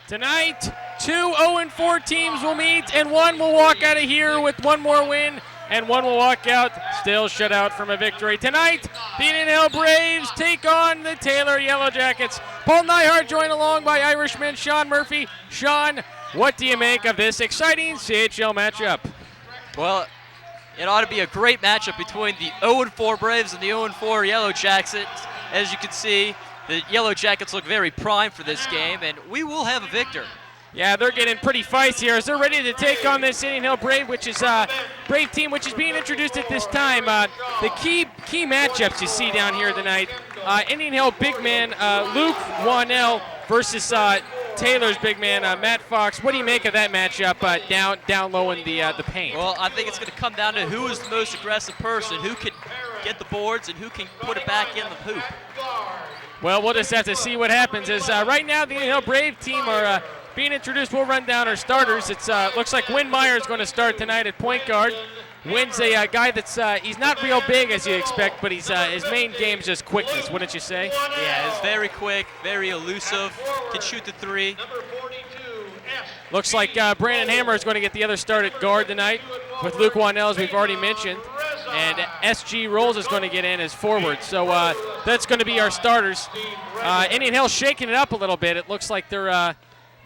Tonight, two 0-4 teams will meet, and one will walk out of here with one more win, and one will walk out still shut out from a victory. Tonight, the Indian Hill Braves take on the Taylor Yellow Jackets. Paul Nyhart joined along by Irishman Sean Murphy. Sean, what do you make of this exciting CHL matchup? Well, it ought to be a great matchup between the 0-4 Braves and the 0-4 Yellow Jackets. As you can see, the Yellow Jackets look very primed for this game, and we will have a victor. Yeah, they're getting pretty feisty here as they're ready to take on this Indian Hill Brave, which is Brave team, which is being introduced at this time. The key matchups you see down here tonight: Indian Hill big man Luke Wanell versus Taylor's big man Matt Fox. What do you make of that matchup down low in the paint? Well, I think it's going to come down to who is the most aggressive person, who can get the boards, and who can put it back in the hoop. Well, we'll just have to see what happens. As right now, the Indian Hill Brave team are being introduced. We'll run down our starters. It looks like Win Meyer is going to start tonight at point guard. Win's a guy that's he's not real big as you expect, but his main game is just quickness, wouldn't you say? Yeah, he's very quick, very elusive, can shoot the three. Looks like Brandon Hammer is going to get the other start at guard tonight with Luke Wanell, as we've already mentioned. And SG Rolls is going to get in as forward. So that's going to be our starters. Indian Hill shaking it up a little bit. It looks like they're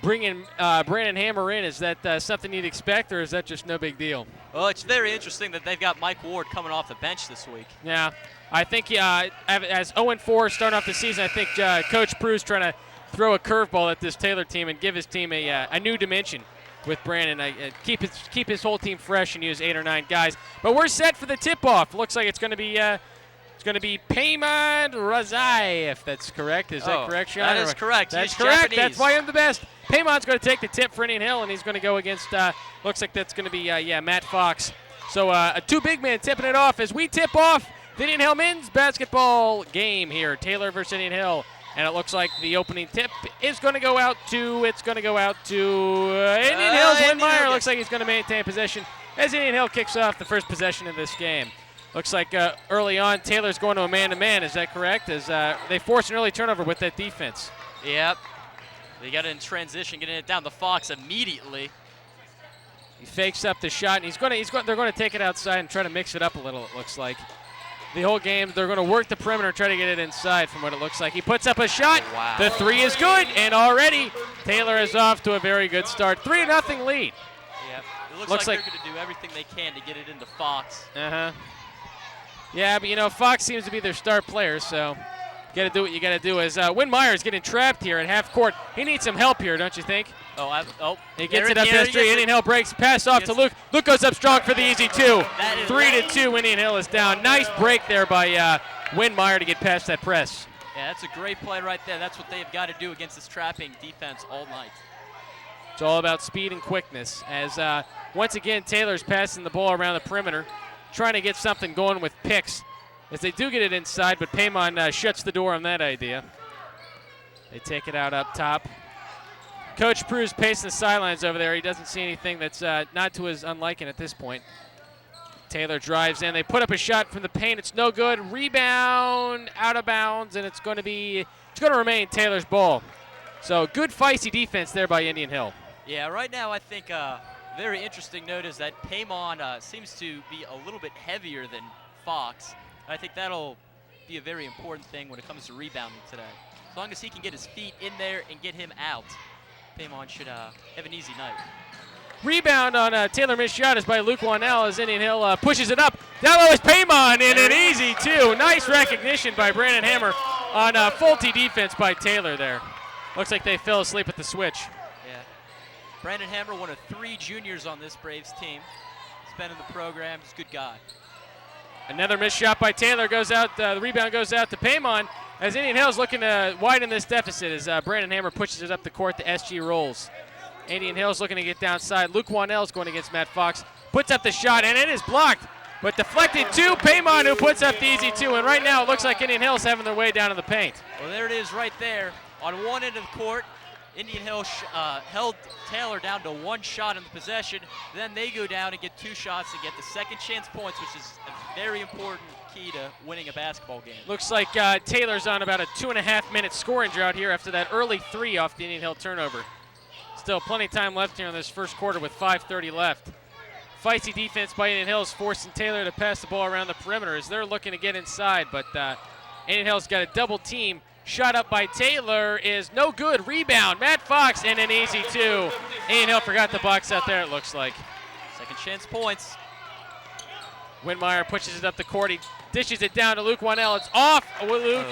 bringing Brandon Hammer in. Is that something you'd expect, or is that just no big deal? Well, it's very interesting that they've got Mike Ward coming off the bench this week. Yeah, I think as 0-4 starting off the season, I think Coach Prue's trying to throw a curveball at this Taylor team and give his team a new dimension with Brandon. Keep his whole team fresh and use 8 or 9 guys. But we're set for the tip-off. Looks like it's going to be Payman Razai, if that's correct. Is that correct, Sean? That is correct. That's He's correct. Japanese. That's why I'm the best. Payman's going to take the tip for Indian Hill, and he's going to go against, looks like that's going to be, Matt Fox. So a two big men tipping it off as we tip off the Indian Hill men's basketball game here. Taylor versus Indian Hill. And it looks like the opening tip is going to go out to, Indian Hill's Win Meyer. Looks like he's going to maintain possession as Indian Hill kicks off the first possession of this game. Looks like early on, Taylor's going to a man-to-man. Is that correct? As they force an early turnover with that defense. Yep. They got it in transition, getting it down to Fox immediately. He fakes up the shot, and they're going to take it outside and try to mix it up a little, it looks like. The whole game, they're going to work the perimeter, try to get it inside from what it looks like. He puts up a shot. Wow. The three is good, and already Taylor is off to a very good start. 3-0 lead. Yep. It looks like they're going to do everything they can to get it into Fox. Uh-huh. Yeah, but, Fox seems to be their star player, so you got to do what you got to do. As Win Meyer's getting trapped here at half court. He needs some help here, don't you think? He gets it up the street. Indian Hill breaks, pass off to Luke. Luke goes up strong for the easy two. 3-2, Indian Hill is down. Nice break there by Win Meyer to get past that press. Yeah, that's a great play right there. That's what they've got to do against this trapping defense all night. It's all about speed and quickness. As once again, Taylor's passing the ball around the perimeter, trying to get something going with picks. As they do get it inside, but Payman shuts the door on that idea. They take it out up top. Coach Prue's pacing the sidelines over there. He doesn't see anything that's not to his unliking at this point. Taylor drives in. They put up a shot from the paint. It's no good. Rebound out of bounds, and it's going to remain Taylor's ball. So good feisty defense there by Indian Hill. Yeah, right now I think a very interesting note is that Payman seems to be a little bit heavier than Fox. I think that'll be a very important thing when it comes to rebounding today. As long as he can get his feet in there and get him out, Payman should have an easy night. Rebound on Taylor missed shot is by Luke Wanell as Indian Hill pushes it up. Down low is Payman, and an easy two. Nice recognition by Brandon Hammer on faulty defense by Taylor there. Looks like they fell asleep at the switch. Yeah. Brandon Hammer, one of 3 juniors on this Braves team. He's been in the program. He's a good guy. Another missed shot by Taylor goes out. The rebound goes out to Payman as Indian Hill's looking to widen this deficit as Brandon Hammer pushes it up the court to SG Rolls. Indian Hill's looking to get downside. Luke Wanell's going against Matt Fox. Puts up the shot, and it is blocked. But deflected to Payman, who puts up the easy two. And right now it looks like Indian Hill's having their way down to the paint. Well, there it is right there. On one end of the court, Indian Hill held Taylor down to 1 shot in the possession. Then they go down and get 2 shots to get the second chance points, which is a very important key to winning a basketball game. Looks like Taylor's on about a 2.5-minute scoring drought here after that early 3 off the Indian Hill turnover. Still plenty of time left here in this first quarter with 5:30 left. Feisty defense by Indian Hills forcing Taylor to pass the ball around the perimeter as they're looking to get inside, but Indian Hills got a double team. Shot up by Taylor is no good. Rebound, Matt Fox, and an easy two. Indian Hill forgot the box out there, it looks like. Second chance points. Windmeyer pushes it up the court. He dishes it down to Luke Wanell. It's off. Luke,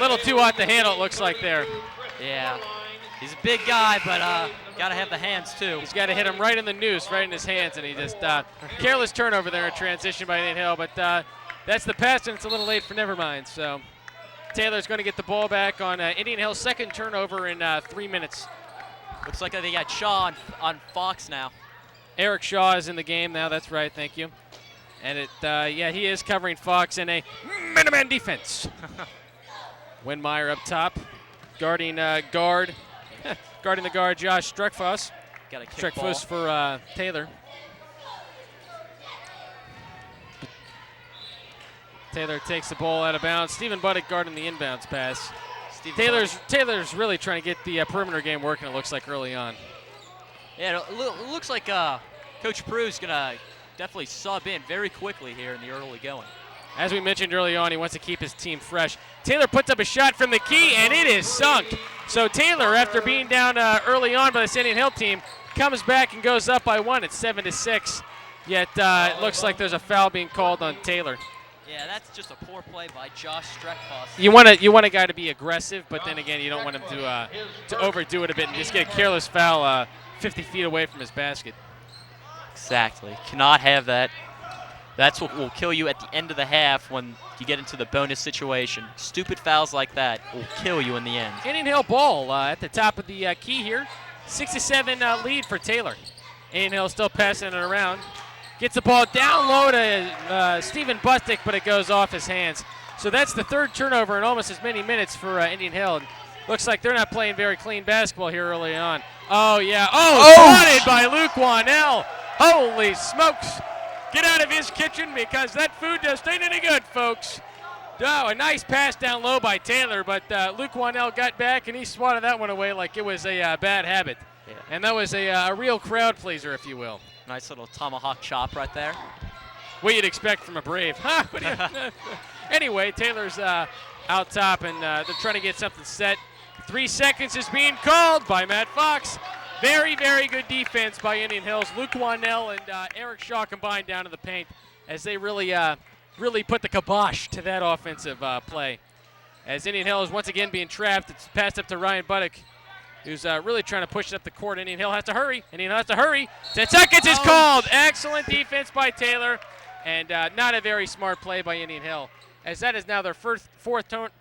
little too hot to handle, it looks like there. Yeah, he's a big guy, but got to have the hands too. He's got to hit him right in the noose, right in his hands, and he just careless turnover there in transition by Indian Hill, but that's the pass, and it's a little late for Nevermind. So Taylor's going to get the ball back on Indian Hill's second turnover in 3 minutes. Looks like they got Shaw on Fox now. Eric Shaw is in the game now. That's right. Thank you. And he is covering Fox in a man-to-man defense. Windmeyer up top, guarding the guard, Josh Streckfuss. Got a kick ball. Streckfuss for Taylor. Taylor takes the ball out of bounds. Stephen Buddick guarding the inbounds pass. Taylor's really trying to get the perimeter game working, it looks like, early on. Yeah, it looks like Coach Prue's going to definitely sub in very quickly here in the early going. As we mentioned early on, he wants to keep his team fresh. Taylor puts up a shot from the key, and it is sunk. So Taylor, after being down early on by the Indian Hill team, comes back and goes up by one. It's 7-6. Yet it looks like there's a foul being called on Taylor. Yeah, that's just a poor play by Josh Streckfuss. You want a guy to be aggressive, but then again, you don't want him to overdo it a bit and just get a careless foul 50 feet away from his basket. Exactly. Cannot have that. That's what will kill you at the end of the half when you get into the bonus situation. Stupid fouls like that will kill you in the end. Indian Hill ball at the top of the key here. 6-7 lead for Taylor. Indian Hill still passing it around. Gets the ball down low to Stephen Bustick, but it goes off his hands. So that's the third turnover in almost as many minutes for Indian Hill. And looks like they're not playing very clean basketball here early on. Oh, yeah. Spotted by Luke Wanell. Holy smokes. Get out of his kitchen because that food just ain't any good, folks. Oh, a nice pass down low by Taylor, but Luke Wanell got back and he swatted that one away like it was a bad habit. Yeah. And that was a real crowd pleaser, if you will. Nice little tomahawk chop right there. What you'd expect from a Brave. Anyway, Taylor's out top, and they're trying to get something set. 3 seconds is being called by Matt Fox. Very, very good defense by Indian Hills. Luke Wanell and Eric Shaw combined down to the paint as they really put the kibosh to that offensive play. As Indian Hills once again being trapped, it's passed up to Ryan Buddick, who's really trying to push it up the court. Indian Hill has to hurry. 10 seconds is called. Excellent defense by Taylor, and not a very smart play by Indian Hill, as that is now their fourth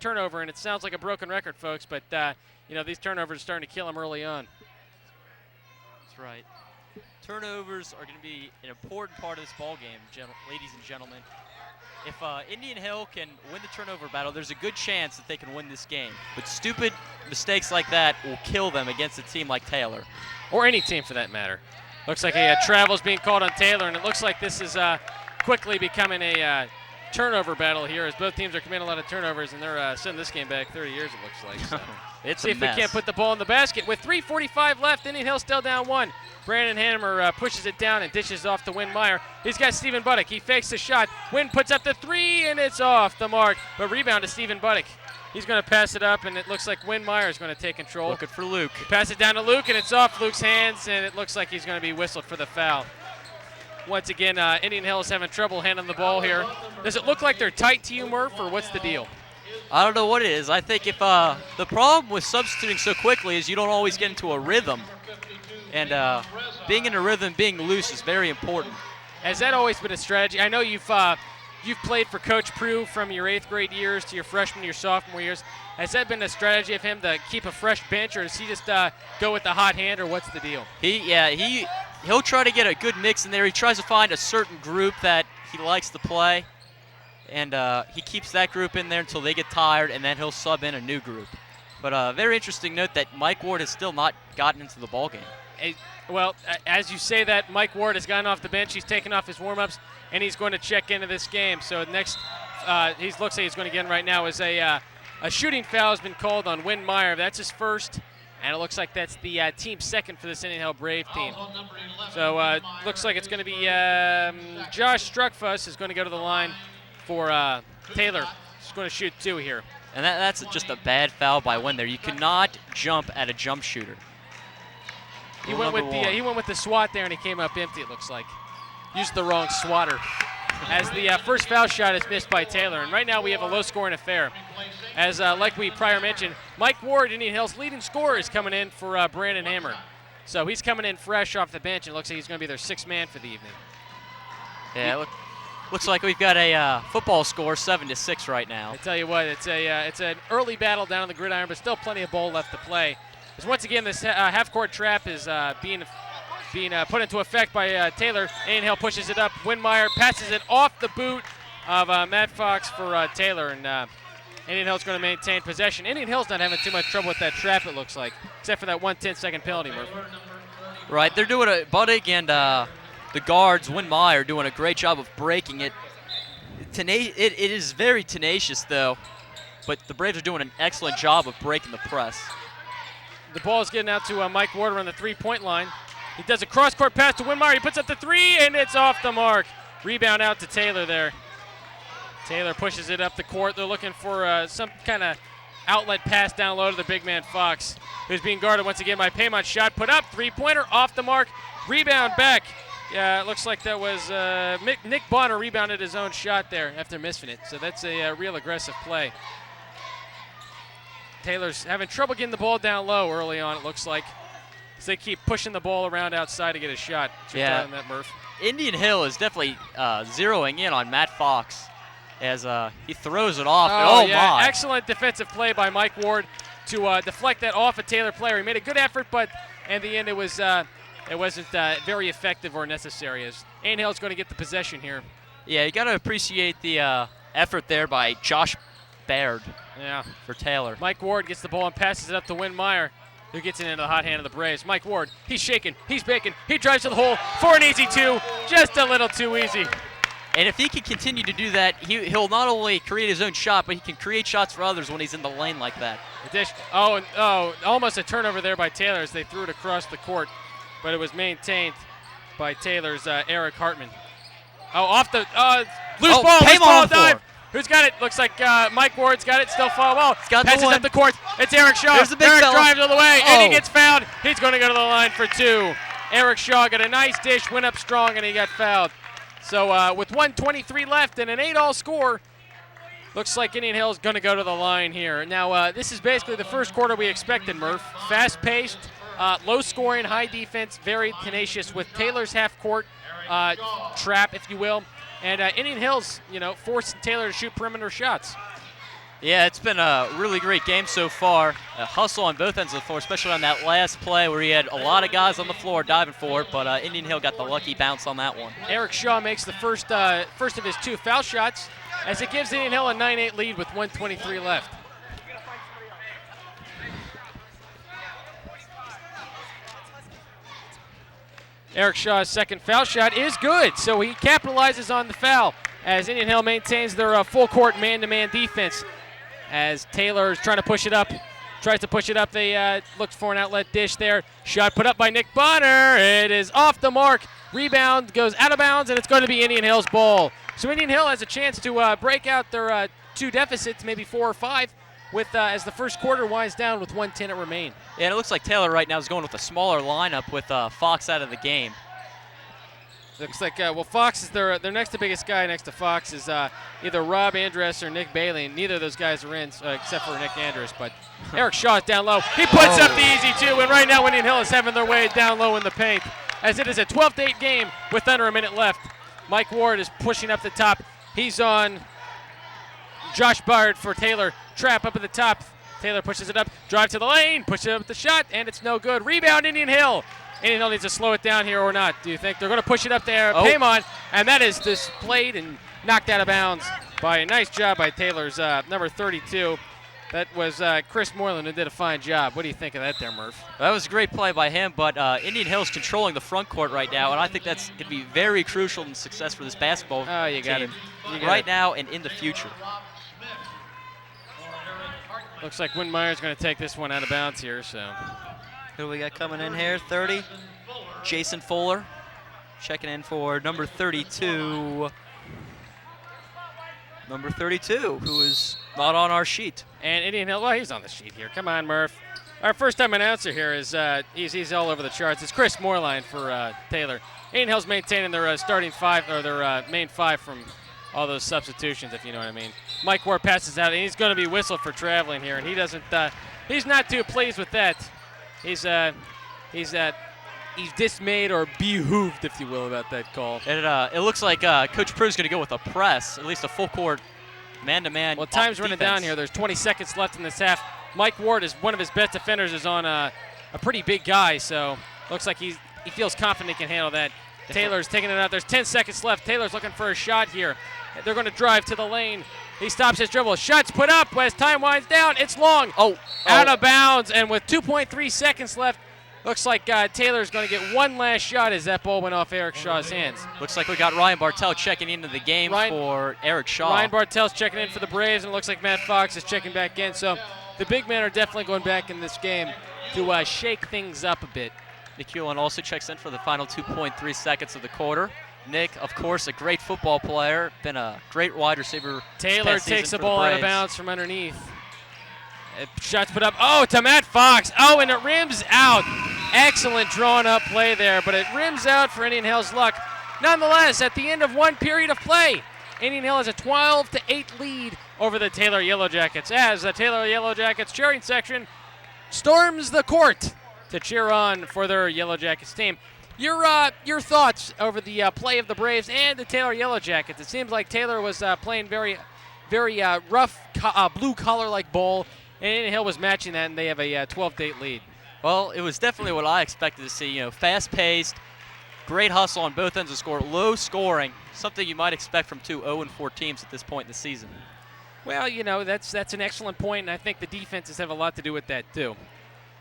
turnover, and it sounds like a broken record, folks, but these turnovers are starting to kill them early on. That's right. Turnovers are going to be an important part of this ball game, ladies and gentlemen. If Indian Hill can win the turnover battle, there's a good chance that they can win this game. But stupid mistakes like that will kill them against a team like Taylor. Or any team for that matter. Looks like a travel is being called on Taylor, and it looks like this is quickly becoming a turnover battle here as both teams are committing a lot of turnovers, and they're sending this game back 30 years, it looks like. So. It's See a if mess. we can't put the ball in the basket. With 3:45 left, Indian Hill still down one. Brandon Hammer pushes it down and dishes off to Windmeyer. He's got Stephen Buddick. He fakes the shot. Wind puts up the three, and it's off the mark. But rebound to Stephen Buddick. He's going to pass it up, and it looks like Windmeyer is going to take control. Looking for Luke. Pass it down to Luke, and it's off Luke's hands, and it looks like he's going to be whistled for the foul. Once again, Indian Hill is having trouble handling the ball here. Does it look like they're tight to you, Murph, or what's the deal? I don't know what it is. I think if the problem with substituting so quickly is you don't always get into a rhythm. And being in a rhythm, being loose is very important. Has that always been a strategy? I know you've played for Coach Prue from your 8th grade years to your freshman, your sophomore years. Has that been a strategy of him to keep a fresh bench, or does he just go with the hot hand, or what's the deal? He'll try to get a good mix in there. He tries to find a certain group that he likes to play, and he keeps that group in there until they get tired, and then he'll sub in a new group. But very interesting note that Mike Ward has still not gotten into the ballgame. Well, as you say that, Mike Ward has gotten off the bench. He's taken off his warm-ups, and he's going to check into this game. So next, he looks like he's going to get in right now is a shooting foul has been called on Windmeyer. That's his first. And it looks like that's the team second for this Indian Hill Brave team. So looks like it's going to be Josh Struckfuss is going to go to the line for Taylor. He's going to shoot 2 here. And that's just a bad foul by Wynn there. You cannot jump at a jump shooter. He went with the swat there, and he came up empty, it looks like. Used the wrong swatter. As the first foul shot is missed by Taylor. And right now we have a low-scoring affair. As like we prior mentioned, Mike Ward, Indian Hill's leading scorer, is coming in for Brandon Hammer. So he's coming in fresh off the bench, and it looks like he's going to be their 6th man for the evening. Yeah, looks like we've got a football score 7-6 right now. I tell you what, it's an early battle down on the gridiron, but still plenty of ball left to play. As once again, this half-court trap is being put into effect by Taylor. Indian Hill pushes it up. Winmeyer passes it off the boot of Matt Fox for Taylor, and Indian Hill's going to maintain possession. Indian Hill's not having too much trouble with that trap, it looks like, except for that 1 10-second penalty, Murph. Right, they're doing Buddig and the guards, Winmeyer, doing a great job of breaking it. It is very tenacious, though, but the Braves are doing an excellent job of breaking the press. The ball is getting out to Mike Ward on the 3-point line. He does a cross-court pass to Winmeyer. He puts up the 3, and it's off the mark. Rebound out to Taylor there. Taylor pushes it up the court. They're looking for some kind of outlet pass down low to the big man Fox, who's being guarded once again by Paymont. Shot put up, 3-pointer off the mark. Rebound back. Yeah, it looks like that was Nick Bonner rebounded his own shot there after missing it. So that's a real aggressive play. Taylor's having trouble getting the ball down low early on, it looks like. So they keep pushing the ball around outside to get a shot. Yeah. On that, Murph. Indian Hill is definitely zeroing in on Matt Fox as he throws it off. Oh yeah, my. Excellent defensive play by Mike Ward to deflect that off a Taylor player. He made a good effort, but in the end it wasn't very effective or necessary, as Indian Hill's going to get the possession here. Yeah, you got to appreciate the effort there by Josh Baird for Taylor. Mike Ward gets the ball and passes it up to Winmeyer, who gets it into the hot hand of the Braves. Mike Ward, he's shaking, he's baking, he drives to the hole for an easy 2, just a little too easy. And if he can continue to do that, he'll not only create his own shot, but he can create shots for others when he's in the lane like that. Almost a turnover there by Taylor as they threw it across the court, but it was maintained by Taylor's Eric Hartman. Off the loose ball dive. Who's got it? Looks like Mike Ward's got it. Still fall well. Passes up the court. It's Eric Shaw. There's the big Eric fella. drives all the way, and he gets fouled. He's going to go to the line for 2. Eric Shaw got a nice dish, went up strong, and he got fouled. So with 1:23 left and an 8-all score, looks like Indian Hill is going to go to the line here. Now, this is basically the first quarter we expected, Murph. Fast-paced, low-scoring, high defense, very tenacious with Taylor's half-court trap, if you will. And Indian Hill's, forcing Taylor to shoot perimeter shots. Yeah, it's been a really great game so far. A hustle on both ends of the floor, especially on that last play where he had a lot of guys on the floor diving for it, but Indian Hill got the lucky bounce on that one. Eric Shaw makes the first of his 2 foul shots as it gives Indian Hill a 9-8 lead with 1:23 left. Eric Shaw's second foul shot is good, so he capitalizes on the foul as Indian Hill maintains their full-court man-to-man defense. As Taylor is trying to push it up, they looked for an outlet dish there. Shot put up by Nick Bonner. It is off the mark. Rebound goes out of bounds, and it's going to be Indian Hill's ball. So Indian Hill has a chance to break out their 2 deficits, maybe 4 or 5, with as the first quarter winds down with 1:10 to remain. Yeah, and it looks like Taylor right now is going with a smaller lineup with Fox out of the game. Looks like, Fox is their next to biggest guy next to Fox is either Rob Andress or Nick Bailey, and neither of those guys are in, except for Nick Andress. But Eric Shaw is down low. He puts up the easy 2, and right now Indian Hill is having their way down low in the paint, as it is a 12-8 game with under a minute left. Mike Ward is pushing up the top. He's on Josh Bard for Taylor. Trap up at the top. Taylor pushes it up, drive to the lane, pushes it up with the shot, and it's no good. Rebound, Indian Hill. Indian Hill needs to slow it down here or not. Do you think they're going to push it up there? Paymont, and that is displayed and knocked out of bounds by a nice job by Taylor's number 32. That was Chris Moreland, who did a fine job. What do you think of that there, Murph? That was a great play by him, but Indian Hill's controlling the front court right now, and I think that's going to be very crucial in success for this basketball team right now and in the future. Looks like Winmeyer's going to take this one out of bounds here, so Who do we got coming in here? 30. Jason Fuller checking in for number 32. Number 32, who is not on our sheet. And Indian Hill, well, he's on the sheet here. Come on, Murph. Our first-time announcer here is he's all over the charts. It's Chris Moreline for Taylor. Indian Hill's maintaining their starting five, or their main five from all those substitutions, if you know what I mean. Mike Ward passes out, and he's going to be whistled for traveling here, and he doesn't. He's not too pleased with that. He's dismayed or behooved, if you will, about that call. And it looks like Coach Prue's going to go with a press, at least a full court man-to-man. Well, time's running down here. There's 20 seconds left in this half. Mike Ward is one of his best defenders, is on a pretty big guy, so looks like he feels confident he can handle that. Taylor's taking it out. There's 10 seconds left. Taylor's looking for a shot here. They're going to drive to the lane. He stops his dribble. Shot's put up as time winds down. It's long. Out of bounds, and with 2.3 seconds left, looks like Taylor's going to get one last shot as that ball went off Eric Shaw's hands. Looks like we got Ryan Bartel checking into the game for Eric Shaw. Ryan Bartel's checking in for the Braves, and it looks like Matt Fox is checking back in. So the big men are definitely going back in this game to shake things up a bit. Nick Hewlin also checks in for the final 2.3 seconds of the quarter. Nick, of course, a great football player, been a great wide receiver. Taylor takes the ball out of bounds from underneath. Shots put up. Oh, to Matt Fox. Oh, and it rims out. Excellent drawn-up play there, but it rims out for Indian Hill's luck. Nonetheless, at the end of one period of play, Indian Hill has a 12-8 lead over the Taylor Yellow Jackets as the Taylor Yellow Jackets cheering section storms the court to cheer on for their Yellow Jackets team. Your thoughts over the play of the Braves and the Taylor Yellow Jackets? It seems like Taylor was playing very rough, blue collar-like ball, and Indian Hill was matching that, and they have a 12-8 lead. Well, it was definitely what I expected to see. Fast-paced, great hustle on both ends of the score, low scoring, something you might expect from two 0-4 teams at this point in the season. Well, that's an excellent point, and I think the defenses have a lot to do with that too.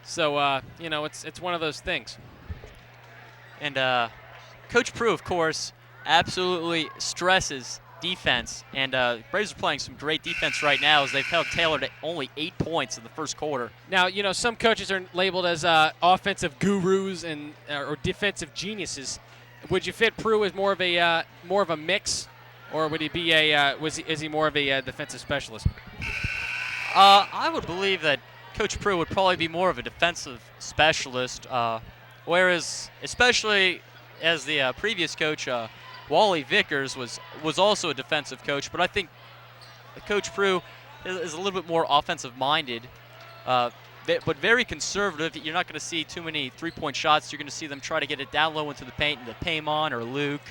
So, it's one of those things. And Coach Prue, of course, absolutely stresses defense. And Braves are playing some great defense right now as they've held Taylor to only 8 points in the first quarter. Now, some coaches are labeled as offensive gurus and or defensive geniuses. Would you fit Prue as more of a mix, or would he be is he more of a defensive specialist? I would believe that Coach Prue would probably be more of a defensive specialist, whereas, especially as the previous coach, Wally Vickers was also a defensive coach, but I think Coach Prue is a little bit more offensive-minded, but very conservative. You're not going to see too many three-point shots. You're going to see them try to get it down low into the paint into Paymon or Luke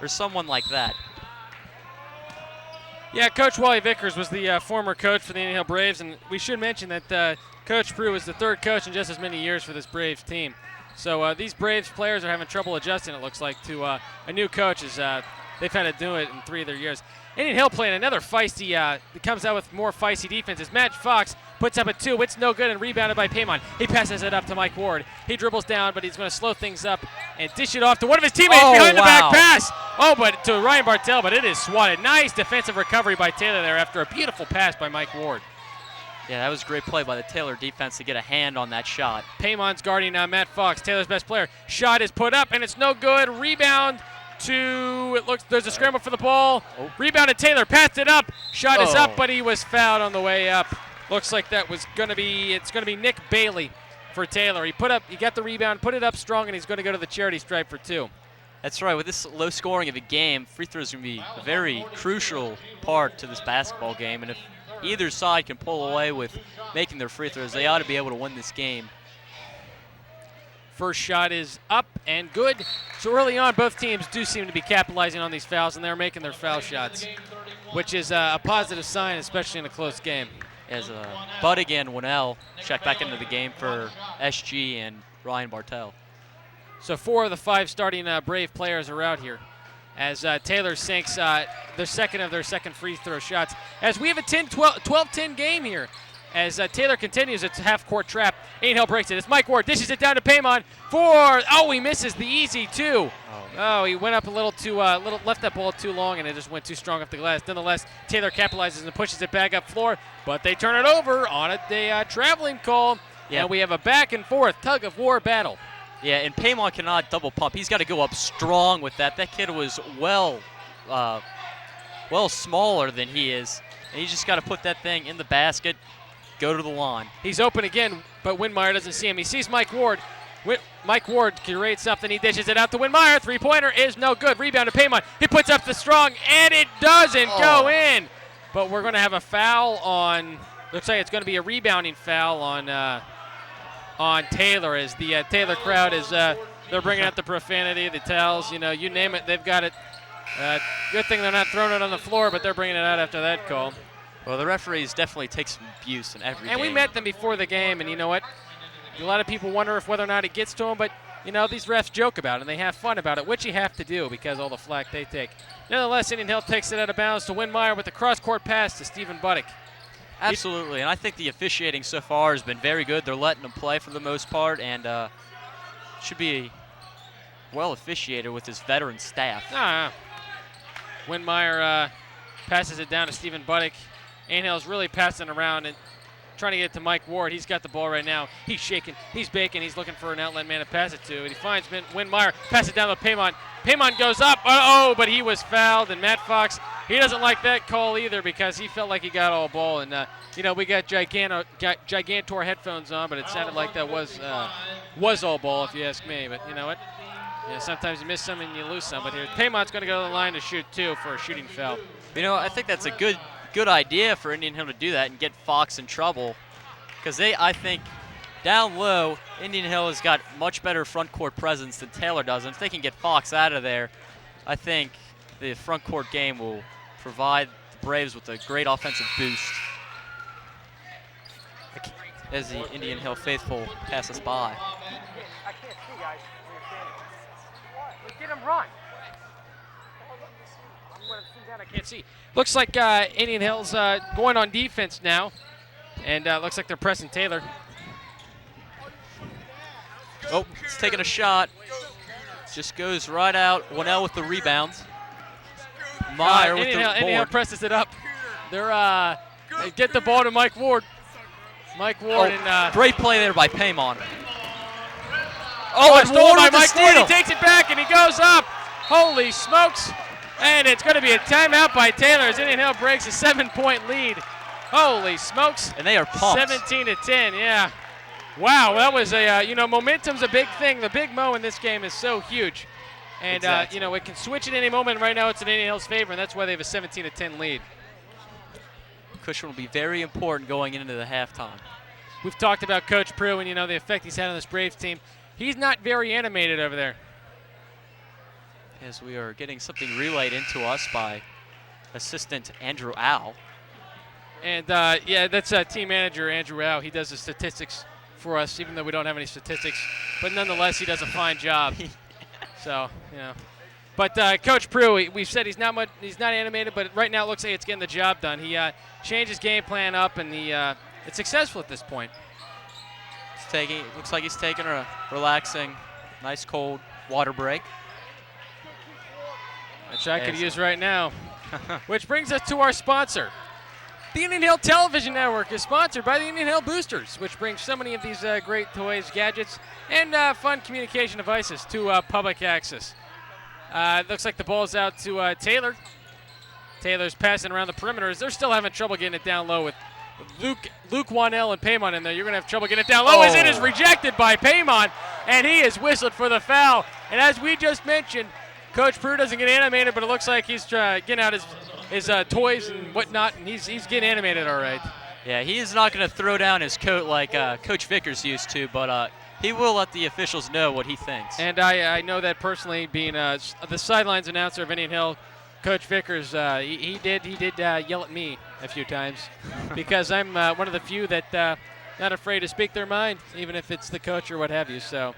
or someone like that. Yeah, Coach Wally Vickers was the former coach for the Indian Hill Braves, and we should mention that Coach Prue was the third coach in just as many years for this Braves team. So these Braves players are having trouble adjusting, it looks like, to a new coach as they've had to do it in 3 of their years. Indian Hill playing another feisty, comes out with more feisty defenses. Matt Fox puts up a 2. It's no good and rebounded by Paymon. He passes it up to Mike Ward. He dribbles down, but he's going to slow things up and dish it off to one of his teammates behind the back pass. Oh, but to Ryan Bartel, but it is swatted. Nice defensive recovery by Taylor there after a beautiful pass by Mike Ward. Yeah, that was a great play by the Taylor defense to get a hand on that shot. Paymon's guarding Matt Fox, Taylor's best player. Shot is put up, and it's no good. Rebound there's a scramble for the ball. Rebounded Taylor, passed it up. Shot is up, but he was fouled on the way up. Looks like it's going to be Nick Bailey for Taylor. He got the rebound, put it up strong, and he's going to go to the charity stripe for 2. That's right. With this low scoring of a game, free throws are going to be a very crucial part to this basketball game, and if either side can pull away with making their free throws, they ought to be able to win this game. First shot is up and good. So early on, both teams do seem to be capitalizing on these fouls, and they're making their foul shots, which is a positive sign, especially in a close game. As Buddig and Winnell check back into the game for SG and Ryan Bartel. So 4 of the 5 starting Brave players are out here as Taylor sinks the second of their second free throw shots. As we have a 12-10 game here. As Taylor continues its half-court trap, Indian Hill breaks it. It's Mike Ward, dishes it down to Paymon he misses the easy 2. He went up a little too, left that ball too long, and it just went too strong off the glass. Nonetheless, Taylor capitalizes and pushes it back up floor, but they turn it over on a traveling call. Yeah. And we have a back and forth tug of war battle. Yeah, and Paymon cannot double pump. He's got to go up strong with that. That kid was well smaller than he is. And he's just got to put that thing in the basket, go to the line. He's open again, but Winmeyer doesn't see him. He sees Mike Ward. Mike Ward curates something. He dishes it out to Winmeyer. Three-pointer is no good. Rebound to Paymon. He puts up the strong, and it doesn't go in. But we're going to have a foul on, looks like it's going to be a rebounding foul on Taylor, as the Taylor crowd is, they're bringing out the profanity, the towels, you name it, they've got it. Good thing they're not throwing it on the floor, but they're bringing it out after that call. Well, the referees definitely take some abuse in every game. And we met them before the game, and you know what? A lot of people wonder if whether or not it gets to them, but these refs joke about it and they have fun about it, which you have to do because all the flack they take. Nonetheless, Indian Hill takes it out of bounds to Winmeyer with the cross-court pass to Stephen Buddick. Absolutely, and I think the officiating so far has been very good. They're letting them play for the most part, and should be well officiated with his veteran staff. Winmeyer passes it down to Stephen Buddick. Indian Hill's really passing around and trying to get it to Mike Ward. He's got the ball right now. He's shaking. He's baking. He's looking for an outlet man to pass it to. And he finds Winmeyer. Pass it down to Paymon. Paymon goes up. But he was fouled. And Matt Fox, he doesn't like that call either because he felt like he got all ball. And, we got Gigantor headphones on, but it sounded like that was all ball if you ask me. But you know what? Sometimes you miss some and you lose some. But here, Paymon's going to go to the line to shoot two for a shooting foul. I think that's a good idea for Indian Hill to do that and get Fox in trouble, because I think down low, Indian Hill has got much better front court presence than Taylor does, and if they can get Fox out of there, I think the front court game will provide the Braves with a great offensive boost as the Indian Hill faithful pass us by. I can't see, guys. What? Get him run. I can't see. Looks like Indian Hill's going on defense now, and looks like they're pressing Taylor. Oh, he's taking a shot. Just goes right out. Winnell with the rebound. Meyer with the board. Indian Hill presses it up. They get the ball to Mike Ward. Mike Ward and great play there by Paymon. And stolen by Mike Ward. He takes it back and he goes up. Holy smokes! And it's going to be a timeout by Taylor as Indian Hill breaks a 7-point lead. Holy smokes. And they are pumped. 17-10, yeah. Wow, that was momentum's a big thing. The big mo in this game is so huge. And, exactly. It can switch at any moment. Right now it's in Indian Hill's favor, and that's why they have a 17-10 lead. Cushion will be very important going into the halftime. We've talked about Coach Prue and, the effect he's had on this Braves team. He's not very animated over there. As we are getting something relayed into us by assistant Andrew Al. And, that's team manager Andrew Al. He does the statistics for us, even though we don't have any statistics. But nonetheless, he does a fine job. So, But Coach Prue, we've said he's not animated, but right now it looks like it's getting the job done. He changed his game plan up, and it's successful at this point. Looks like he's taking a relaxing, nice cold water break. Which I could use right now. Which brings us to our sponsor. The Indian Hill Television Network is sponsored by the Indian Hill Boosters, which brings so many of these great toys, gadgets, and fun communication devices to public access. Looks like the ball's out to Taylor. Taylor's passing around the perimeters. They're still having trouble getting it down low with Luke Winnell and Paymon in there. You're going to have trouble getting it down low as it is rejected by Paymon, and he is whistled for the foul. And as we just mentioned, Coach Prue doesn't get animated, but it looks like he's getting out his toys and whatnot, and he's getting animated all right. Yeah, he is not going to throw down his coat like Coach Vickers used to, but he will let the officials know what he thinks. And I know that personally, being the sidelines announcer of Indian Hill, Coach Vickers, he did yell at me a few times because I'm one of the few that not afraid to speak their mind, even if it's the coach or what have you. So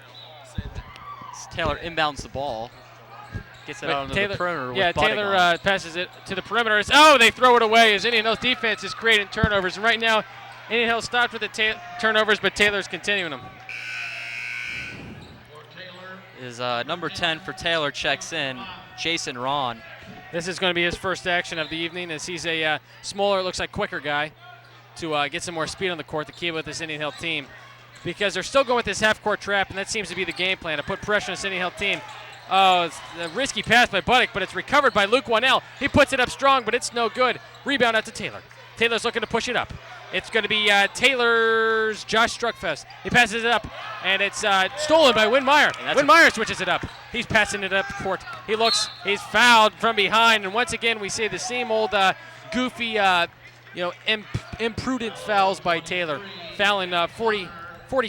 Taylor inbounds the ball. Gets it out onto the perimeter. Yeah, Taylor passes it to the perimeter. They throw it away as Indian Hill's defense is creating turnovers. And right now, Indian Hill stopped with the turnovers, but Taylor's continuing them. Is number 10 for Taylor checks in, Jason Ron. This is going to be his first action of the evening as he's a smaller, looks like quicker guy to get some more speed on the court to keep with this Indian Hill team. because they're still going with this half-court trap, and that seems to be the game plan, to put pressure on the Indian Hill team. Oh, it's a risky pass by Buddick, but it's recovered by Luke Wanell. He puts it up strong, but it's no good. Rebound out to Taylor. Taylor's looking to push it up. It's going to be Taylor's Josh Struckfest. He passes it up, and it's stolen by Wynn Meyer. Wynn Meyer switches it up. He's passing it up court. He looks, he's fouled from behind, and once again we see the same old goofy, imprudent fouls by Taylor, fouling 40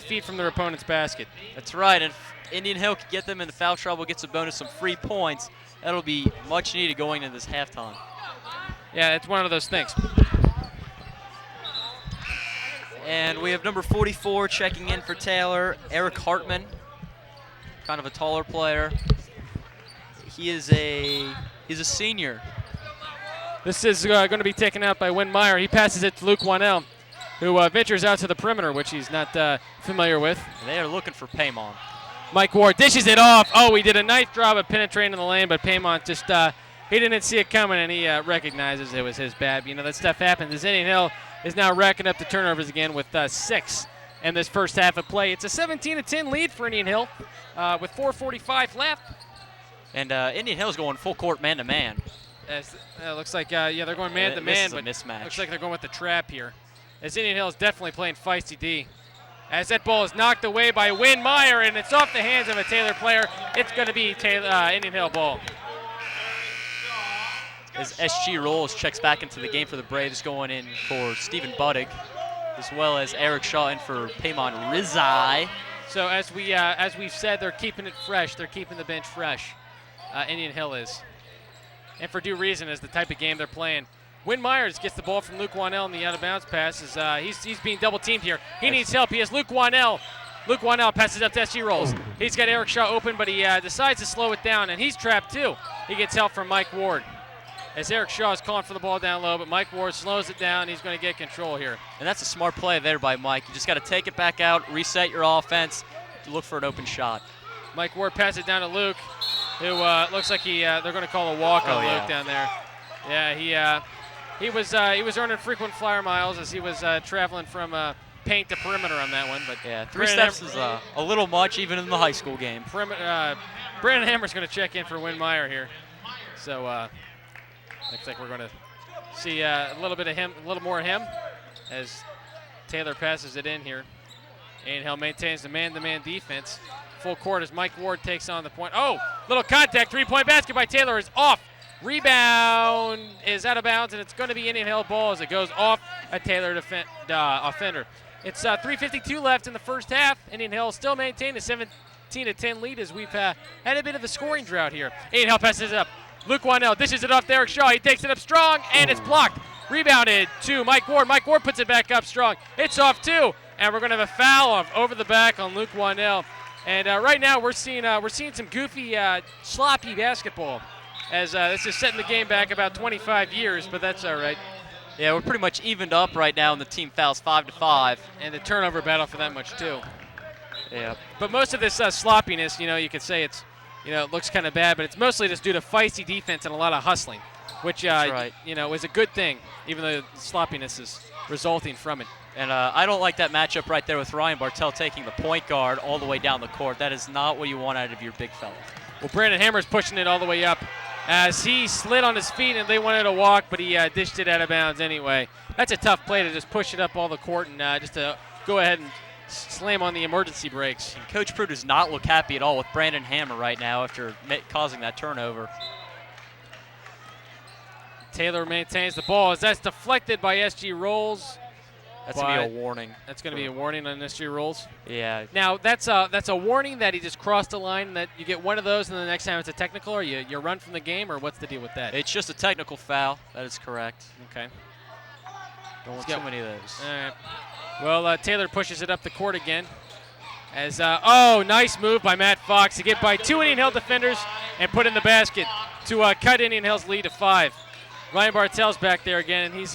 feet from their opponent's basket. That's right, and if Indian Hill can get them into foul trouble, gets a bonus, some free points, that'll be much needed going into this halftime. Yeah, it's one of those things. And we have number 44 checking in for Taylor, Eric Hartman, kind of a taller player. He's a senior. This is going to be taken out by Wynn Meyer. He passes it to Luke Wanell, who ventures out to the perimeter, which he's not familiar with. And they are looking for Paymon. Mike Ward dishes it off. Oh, he did a nice job of penetrating the lane, but Paymon just, he didn't see it coming, and he recognizes it was his bad. You know, that stuff happens. As Indian Hill is now racking up the turnovers again with 6 in this first half of play. It's a 17-10 lead for Indian Hill with 4:45 left. And Indian Hill's going full court man-to-man. Looks like, they're going man-to-man, but but mismatch. Looks like they're going with the trap here. As Indian Hill is definitely playing feisty D. As that ball is knocked away by Wynn Meyer, and it's off the hands of a Taylor player, it's going to be Indian Hill ball. As SG Rolls checks back into the game for the Braves, going in for Stephen Buddick, as well as Eric Shaw in for Paymon Rizai. So as we've said, they're keeping it fresh. They're keeping the bench fresh. Indian Hill is, and for due reason, as the type of game they're playing. Wynn Myers gets the ball from Luke Wanell in the out-of-bounds pass. He's being double-teamed here. He needs help. He has Luke Wanell. Luke Wanell passes up to SG Rolls. He's got Eric Shaw open, but he decides to slow it down, and he's trapped too. He gets help from Mike Ward. As Eric Shaw is calling for the ball down low, but Mike Ward slows it down. He's going to get control here. And that's a smart play there by Mike. You just got to take it back out, reset your offense, look for an open shot. Mike Ward passes it down to Luke, who looks like they're going to call a walk on Luke down there. Yeah, he was earning frequent flyer miles as he was traveling from paint to perimeter on that one. But yeah, 3 steps is a little much even in the high school game. Brandon Hammer's going to check in for Wynn Meyer here. So looks like we're going to see a little bit of him, a little more of him, as Taylor passes it in here. Indian Hill maintains the man-to-man defense. Full court as Mike Ward takes on the point. Oh, little contact, three-point basket by Taylor is off. Rebound is out of bounds, and it's going to be Indian Hill ball as it goes off a Taylor offender. It's 3:52 left in the first half. Indian Hill still maintain a 17-10 lead as we've had a bit of a scoring drought here. Indian Hill passes it up. Luke Wanell dishes it off to Eric Shaw. He takes it up strong, and it's blocked. Rebounded to Mike Ward. Mike Ward puts it back up strong. It's off too, and we're going to have a foul over the back on Luke Wanell. And right now we're seeing some goofy, sloppy basketball. As this is setting the game back about 25 years, but that's all right. Yeah, we're pretty much evened up right now, and the team fouls 5-5. And the turnover battle for that much too. Yeah. But most of this sloppiness, you could say it looks kind of bad, but it's mostly just due to feisty defense and a lot of hustling, which is a good thing, even though the sloppiness is resulting from it. And I don't like that matchup right there with Ryan Bartell taking the point guard all the way down the court. That is not what you want out of your big fella. Well, Brandon Hammer's pushing it all the way up as he slid on his feet and they wanted to walk, but he dished it out of bounds anyway. That's a tough play to just push it up all the court and just to go ahead and slam on the emergency brakes. And Coach Prue does not look happy at all with Brandon Hammer right now after causing that turnover. Taylor maintains the ball as that's deflected by SG Rolls. That's going to be a warning. That's going to be a warning on SG Rolls. Yeah. Now, that's a warning that he just crossed the line and that you get one of those and the next time it's a technical, or you run from the game, or what's the deal with that? It's just a technical foul. That is correct. Okay. Don't want too many of those. All right. Well, Taylor pushes it up the court again. As nice move by Matt Fox to get by 2 Indian Hill defenders and put in the basket to cut Indian Hill's lead to 5. Ryan Bartell's back there again, and he's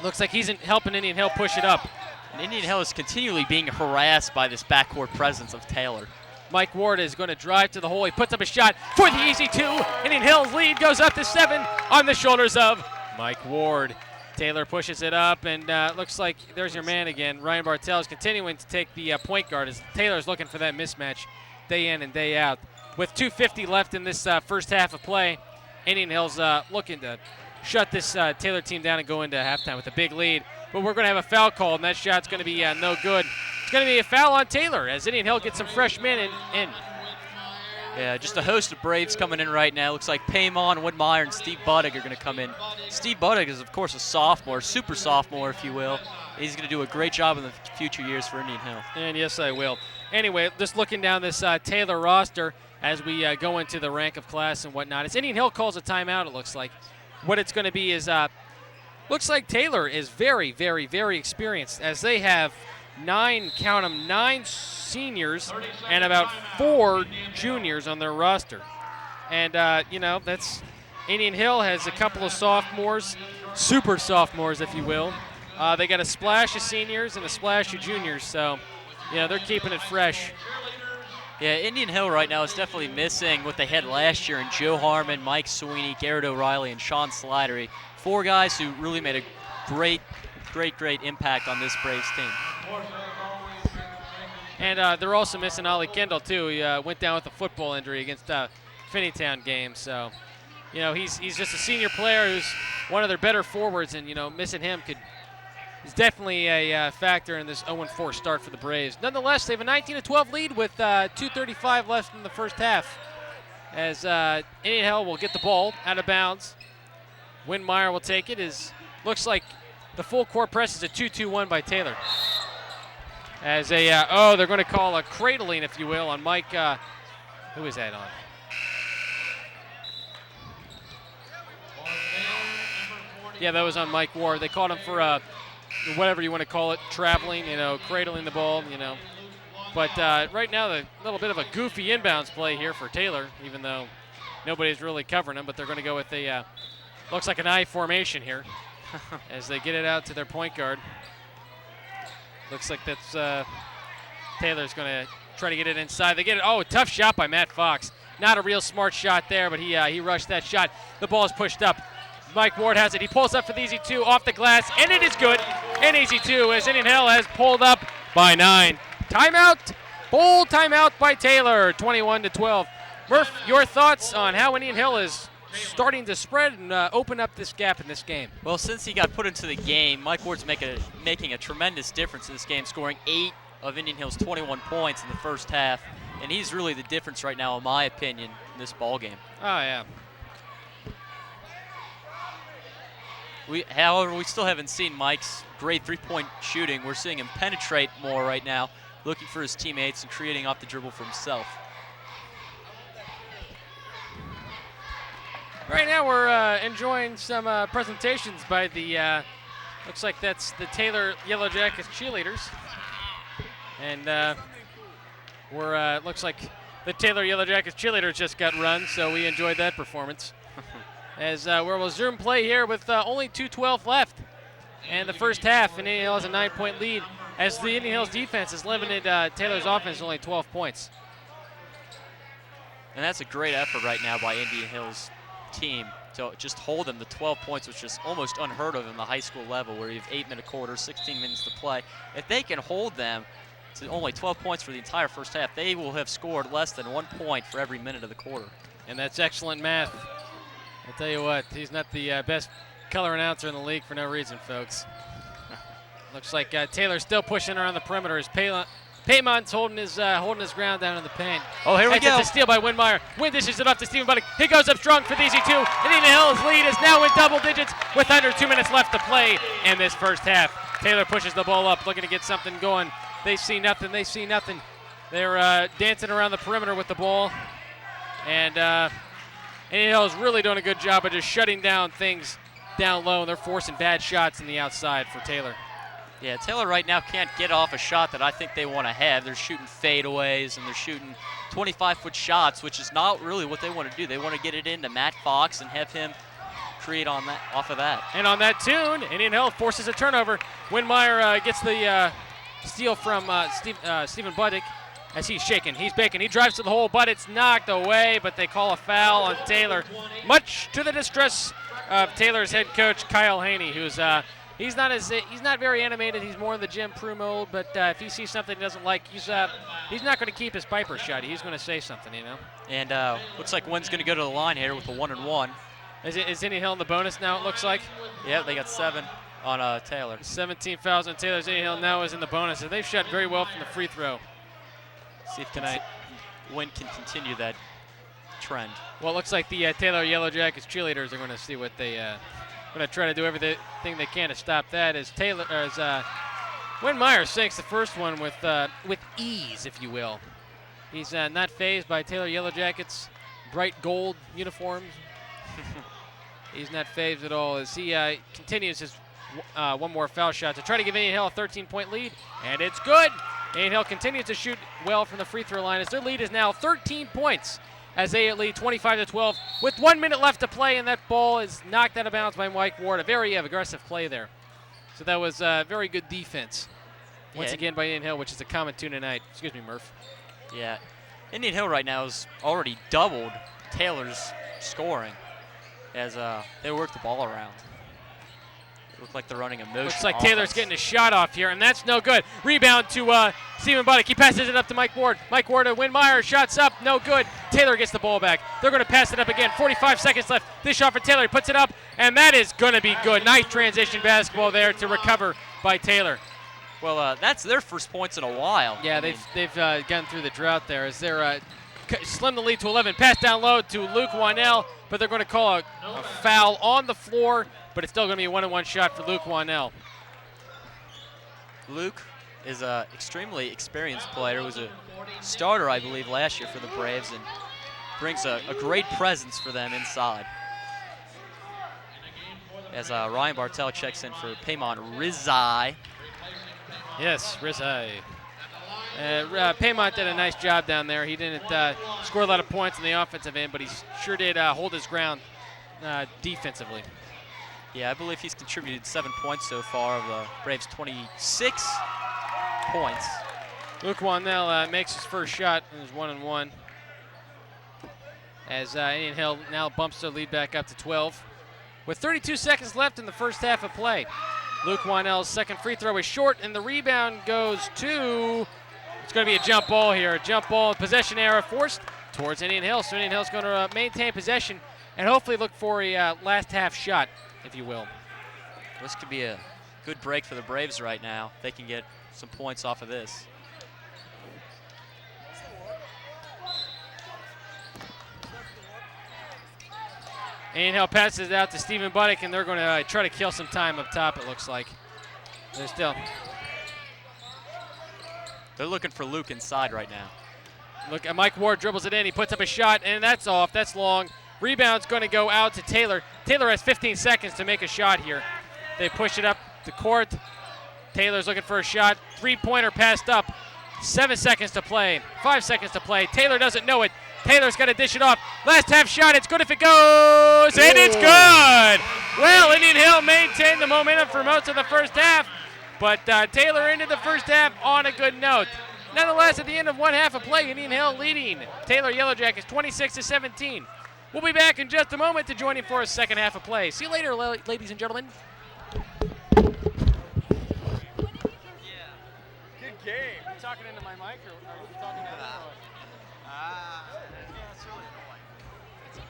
looks like he's helping Indian Hill push it up. And Indian Hill is continually being harassed by this backcourt presence of Taylor. Mike Ward is going to drive to the hole. He puts up a shot for the easy 2. Indian Hill's lead goes up to 7 on the shoulders of Mike Ward. Taylor pushes it up, and looks like there's your man again. Ryan Bartell is continuing to take the point guard as Taylor's looking for that mismatch day in and day out. With 2:50 left in this first half of play, Indian Hill's looking to shut this Taylor team down and go into halftime with a big lead. But we're going to have a foul called, and that shot's going to be no good. It's going to be a foul on Taylor as Indian Hill gets some freshmen in. Yeah, just a host of Braves coming in right now. Looks like Paymon, Woodmeyer, and Steve Buddick are going to come in. Steve Buddick is, of course, a sophomore, super sophomore, if you will. He's going to do a great job in the future years for Indian Hill. And yes, I will. Anyway, just looking down this Taylor roster as we go into the rank of class and whatnot. As Indian Hill calls a timeout, it looks like. What it's going to be is, looks like Taylor is very, very, very experienced as they have 9 seniors and about 4 juniors on their roster. And, that's Indian Hill has a couple of sophomores, super sophomores, if you will. They got a splash of seniors and a splash of juniors, so, they're keeping it fresh. Yeah, Indian Hill right now is definitely missing what they had last year in Joe Harmon, Mike Sweeney, Garrett O'Reilly, and Sean Slattery. 4 guys who really made a great impact on this Braves team. And they're also missing Ollie Kendall, too. He went down with a football injury against Finneytown game. So, he's just a senior player who's one of their better forwards, and, missing him is definitely a factor in this 0-4 start for the Braves. Nonetheless, they have a 19-12 lead with 2:35 left in the first half as Indian Hill will get the ball out of bounds. Windmeyer will take it. Looks like the full court press is a 2-2-1 by Taylor. As they're going to call a cradling, if you will, on Mike. Who is that on? Yeah, that was on Mike Ward. They called him for whatever you want to call it, traveling, cradling the ball, But right now, a little bit of a goofy inbounds play here for Taylor, even though nobody's really covering him. But they're going to go with a, looks like an I formation here as they get it out to their point guard. Looks like that's Taylor's going to try to get it inside. They get it. Oh, tough shot by Matt Fox. Not a real smart shot there, but he rushed that shot. The ball is pushed up. Mike Ward has it. He pulls up for the easy 2 off the glass, and it is good. An easy 2 as Indian Hill has pulled up by 9. Timeout. Bold timeout by Taylor, 21-12. Murph, your thoughts on how Indian Hill is starting to spread and open up this gap in this game? Well, since he got put into the game, Mike Ward's making a tremendous difference in this game, scoring 8 of Indian Hill's 21 points in the first half, and he's really the difference right now, in my opinion, in this ball game. Oh, yeah. However, we still haven't seen Mike's great three-point shooting. We're seeing him penetrate more right now, looking for his teammates and creating off the dribble for himself. Right now we're enjoying some presentations by the, looks like that's the Taylor Yellow Jackets cheerleaders. And looks like the Taylor Yellow Jackets cheerleaders just got run, so we enjoyed that performance. As we'll resume play here with only 2:12 left and the first half, and Indian Hill has a 9-point lead as the Indian Hills defense has limited Taylor's offense to only 12 points. And that's a great effort right now by Indian Hills team to just hold them to 12 points, which is almost unheard of in the high school level where you have 8-minute quarters, 16 minutes to play. If they can hold them to only 12 points for the entire first half, they will have scored less than 1 point for every minute of the quarter. And that's excellent math. I'll tell you what, he's not the best color announcer in the league for no reason, folks. Looks like Taylor's still pushing around the perimeter as Paymon's holding his ground down in the paint. Oh, here we go. It's a steal by Windmeyer. Wind dishes it up to Stephen Buddick. He goes up strong for the easy 2. And Indian Hill's lead is now in double digits with under 2 minutes left to play in this first half. Taylor pushes the ball up, looking to get something going. They see nothing. They're dancing around the perimeter with the ball. And Indian Hill is really doing a good job of just shutting down things down low, and they're forcing bad shots in the outside for Taylor. Yeah, Taylor right now can't get off a shot that I think they want to have. They're shooting fadeaways and they're shooting 25-foot shots, which is not really what they want to do. They want to get it into Matt Fox and have him create off of that. And on that tune, Indian Hill forces a turnover. Windmeyer gets the steal from Stephen Buddick. as he's shaking, he's baking, he drives to the hole, but it's knocked away, but they call a foul on Taylor, much to the distress of Taylor's head coach, Kyle Haney, who's he's not very animated. He's more in the Jim Prue mode, but if he sees something he doesn't like, he's not going to keep his Piper shut. He's going to say something, you know. And looks like Wynn's going to go to the line here with a 1-and-1. Is Indian Hill in the bonus now, it looks like? Yeah, they got 7 on Taylor. 17 fouls on Taylor. Indian Hill now is in the bonus. And they've shot very well from the free throw. See if tonight Wynn can continue that trend. Well, it looks like the Taylor Yellow Jackets cheerleaders are going to see what they going to try to do everything they can to stop that. As Wynn Myers sinks the first one with ease, if you will. He's not fazed by Taylor Yellow Jackets' bright gold uniforms. He's not fazed at all as he continues his one more foul shot to try to give Indian Hill a 13-point lead, and it's good. Indian Hill continues to shoot well from the free throw line as their lead is now 13 points as they lead 25-12 with 1 minute left to play, and that ball is knocked out of bounds by Mike Ward. A very aggressive play there. So that was very good defense once again by Indian Hill, which is a common tune tonight. Excuse me, Murph. Yeah, Indian Hill right now has already doubled Taylor's scoring as they work the ball around. It looks like they're running a motion. Looks like offense. Taylor's getting a shot off here, and that's no good. Rebound to Stephen Buddick. He passes it up to Mike Ward. Mike Ward to Wynn Myers. Shots up, no good. Taylor gets the ball back. They're going to pass it up again. 45 seconds left. This shot for Taylor. He puts it up, and that is going to be good. Nice transition basketball there to recover by Taylor. Well, that's their first points in a while. Yeah, they've gotten through the drought there as they're slim the lead to 11. Pass down low to Luke Wanell, but they're going to call a foul on the floor, but it's still going to be a 1-on-1 shot for Luke Wanell. Luke is an extremely experienced player. Was a starter, I believe, last year for the Braves and brings a great presence for them inside. As Ryan Bartel checks in for Paymon Rizai. Yes, Rizai. Paymont did a nice job down there. He didn't score a lot of points in the offensive end, but he sure did hold his ground defensively. Yeah, I believe he's contributed 7 points so far of the Braves' 26 points. Luke Wanell makes his first shot and is 1-on-1. As Indian Hill now bumps their lead back up to 12. With 32 seconds left in the first half of play. Luke Wanell's second free throw is short, and the rebound goes to, it's going to be a jump ball here. A jump ball, possession error forced towards Indian Hill. So Indian Hill's going to maintain possession and hopefully look for a last half shot, if you will. This could be a good break for the Braves right now. They can get some points off of this. Indian Hill passes it out to Stephen Buddick, and they're going to try to kill some time up top, it looks like. They're looking for Luke inside right now. Look, Mike Ward dribbles it in. He puts up a shot, and that's off. That's long. Rebound's going to go out to Taylor. Taylor has 15 seconds to make a shot here. They push it up the court. Taylor's looking for a shot. Three-pointer passed up. 7 seconds to play. 5 seconds to play. Taylor doesn't know it. Taylor's got to dish it off. Last half shot. It's good if it goes, and it's good. Well, Indian Hill maintained the momentum for most of the first half, but Taylor ended the first half on a good note. Nonetheless, at the end of one half of play, Indian Hill leading Taylor Yellow Jackets 26-17. We'll be back in just a moment to join you for a second half of play. See you later, ladies and gentlemen. Good game. Are you talking into my mic, or are you talking to That's really annoying.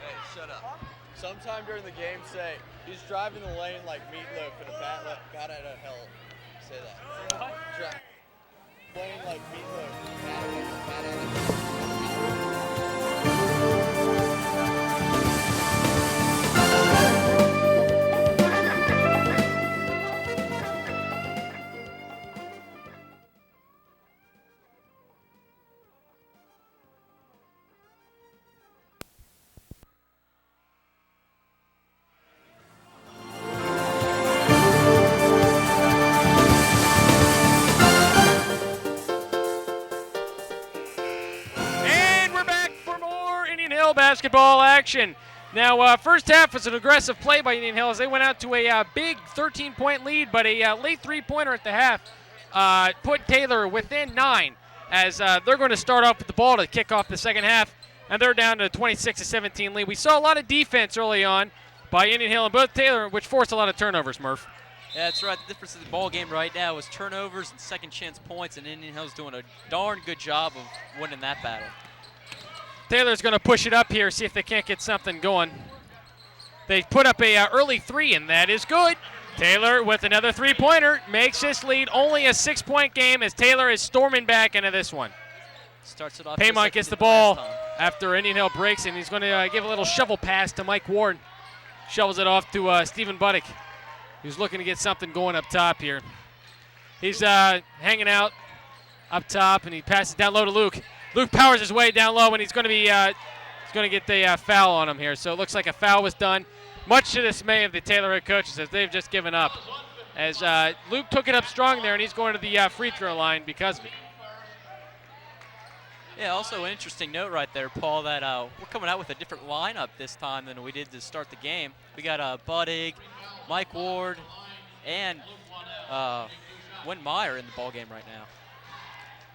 Hey, shut up. Sometime during the game, say, he's driving the lane like Meatloaf in a bat got out of hell. Say that. What? Lane like Meatloaf. Bat out of hell. Basketball action. Now, first half was an aggressive play by Indian Hill as they went out to a big 13-point lead, but a late three-pointer at the half put Taylor within 9. as they're going to start off with the ball to kick off the second half, and they're down to a 26-17 lead. We saw a lot of defense early on by Indian Hill and both Taylor, which forced a lot of turnovers, Murph. Yeah, that's right. The difference in the ball game right now is turnovers and second chance points, and Indian Hill's doing a darn good job of winning that battle. Taylor's going to push it up here, see if they can't get something going. They put up a early 3, and that is good. Taylor with another 3-pointer makes this lead only a 6-point game as Taylor is storming back into this one. Starts it off. Paymont gets the ball after Indian Hill breaks, and he's going to give a little shovel pass to Mike Ward. Shovels it off to Stephen Buddick, who's looking to get something going up top here. He's hanging out up top, and he passes down low to Luke. Luke powers his way down low, and he's going to be get the foul on him here. So it looks like a foul was done, much to the dismay of the Taylor head coaches as they've just given up. As Luke took it up strong there, and he's going to the free throw line because of it. Yeah, also an interesting note right there, Paul, that we're coming out with a different lineup this time than we did to start the game. We got Buddig, Mike Ward, and Wynn Meyer in the ball game right now.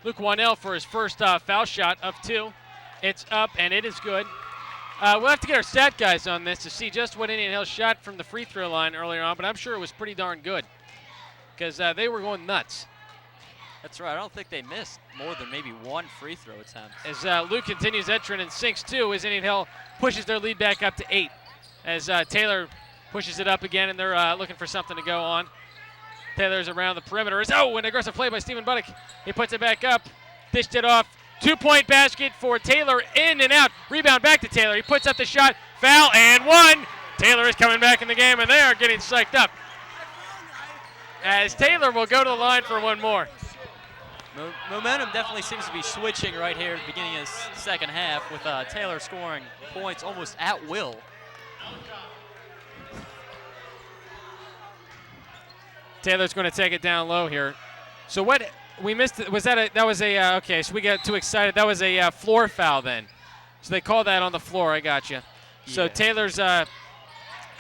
Luke Wanell for his first foul shot of 2. It's up, and it is good. We'll have to get our stat guys on this to see just what Indian Hill shot from the free throw line earlier on, but I'm sure it was pretty darn good because they were going nuts. That's right. I don't think they missed more than maybe 1 free throw attempt. As Luke continues entering and sinks 2, as Indian Hill pushes their lead back up to 8. As Taylor pushes it up again, and they're looking for something to go on. Taylor's around the perimeter. An aggressive play by Stephen Buddick. He puts it back up, dished it off. 2-point basket for Taylor, in and out. Rebound back to Taylor. He puts up the shot. Foul and 1. Taylor is coming back in the game, and they are getting psyched up. As Taylor will go to the line for one more. Momentum definitely seems to be switching right here at the beginning of the second half with Taylor scoring points almost at will. Taylor's going to take it down low here. So what we missed, was that okay, so we got too excited. That was a floor foul then. So they called that on the floor, I got you. So Yeah.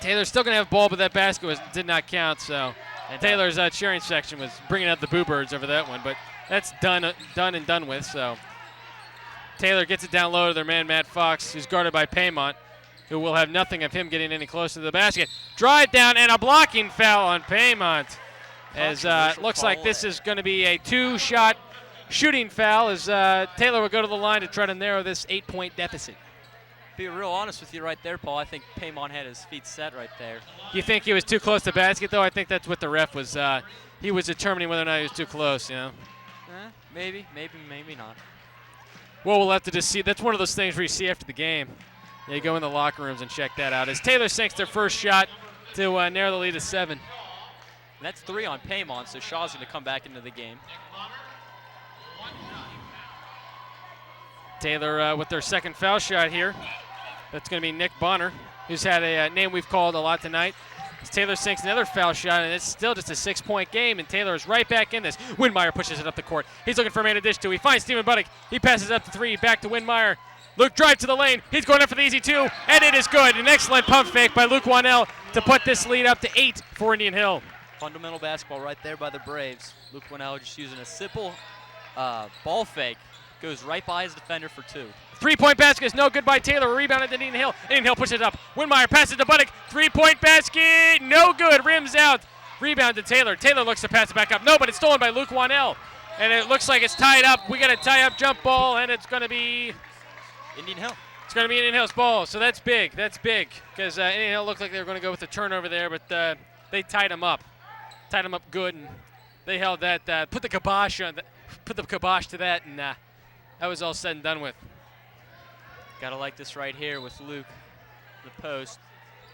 Taylor's still going to have ball, but that basket did not count. So And Taylor's cheering section was bringing out the boo birds over that one, but that's done and done with. So Taylor gets it down low to their man Matt Fox, who's guarded by Paymont, who will have nothing of him getting any closer to the basket. Drive down and a blocking foul on Paymont. As it looks like this is going to be a 2-shot shooting foul as Taylor will go to the line to try to narrow this 8-point deficit. Be real honest with you right there, Paul. I think Paymont had his feet set right there. You think he was too close to the basket, though? I think that's what the ref was. He was determining whether or not he was too close, you know. Maybe not. Well, we'll have to just see. That's one of those things where you see after the game. You go in the locker rooms and check that out. As Taylor sinks their first shot to narrow the lead to 7. And that's 3 on Paymont, so Shaw's going to come back into the game. Taylor with their second foul shot here. That's going to be Nick Bonner, who's had a name we've called a lot tonight. As Taylor sinks another foul shot, and it's still just a 6-point game, and Taylor is right back in this. Wynn pushes it up the court. He's looking for a man to dish to. He finds Stephen Buddick. He passes up the 3, back to Wynn. Luke drive to the lane. He's going up for the easy 2, and it is good. An excellent pump fake by Luke Wanell to put this lead up to 8 for Indian Hill. Fundamental basketball right there by the Braves. Luke Winnell just using a simple ball fake. Goes right by his defender for 2. 3-point basket is no good by Taylor. Rebounded to Indian Hill. Indian Hill pushes it up. Wynn passes to Buddick. 3-point basket. No good. Rims out. Rebound to Taylor. Taylor looks to pass it back up. No, but it's stolen by Luke Wanell. And it looks like it's tied up. We got a tie-up jump ball, and it's going to be Indian Hill. It's going to be Indian Hill's ball. So that's big. That's big because Indian Hill looked like they were going to go with the turnover there, but they tied him up. Tied him up good, and they held that. Put the kibosh to that, and that was all said and done with. Gotta like this right here with Luke, the post.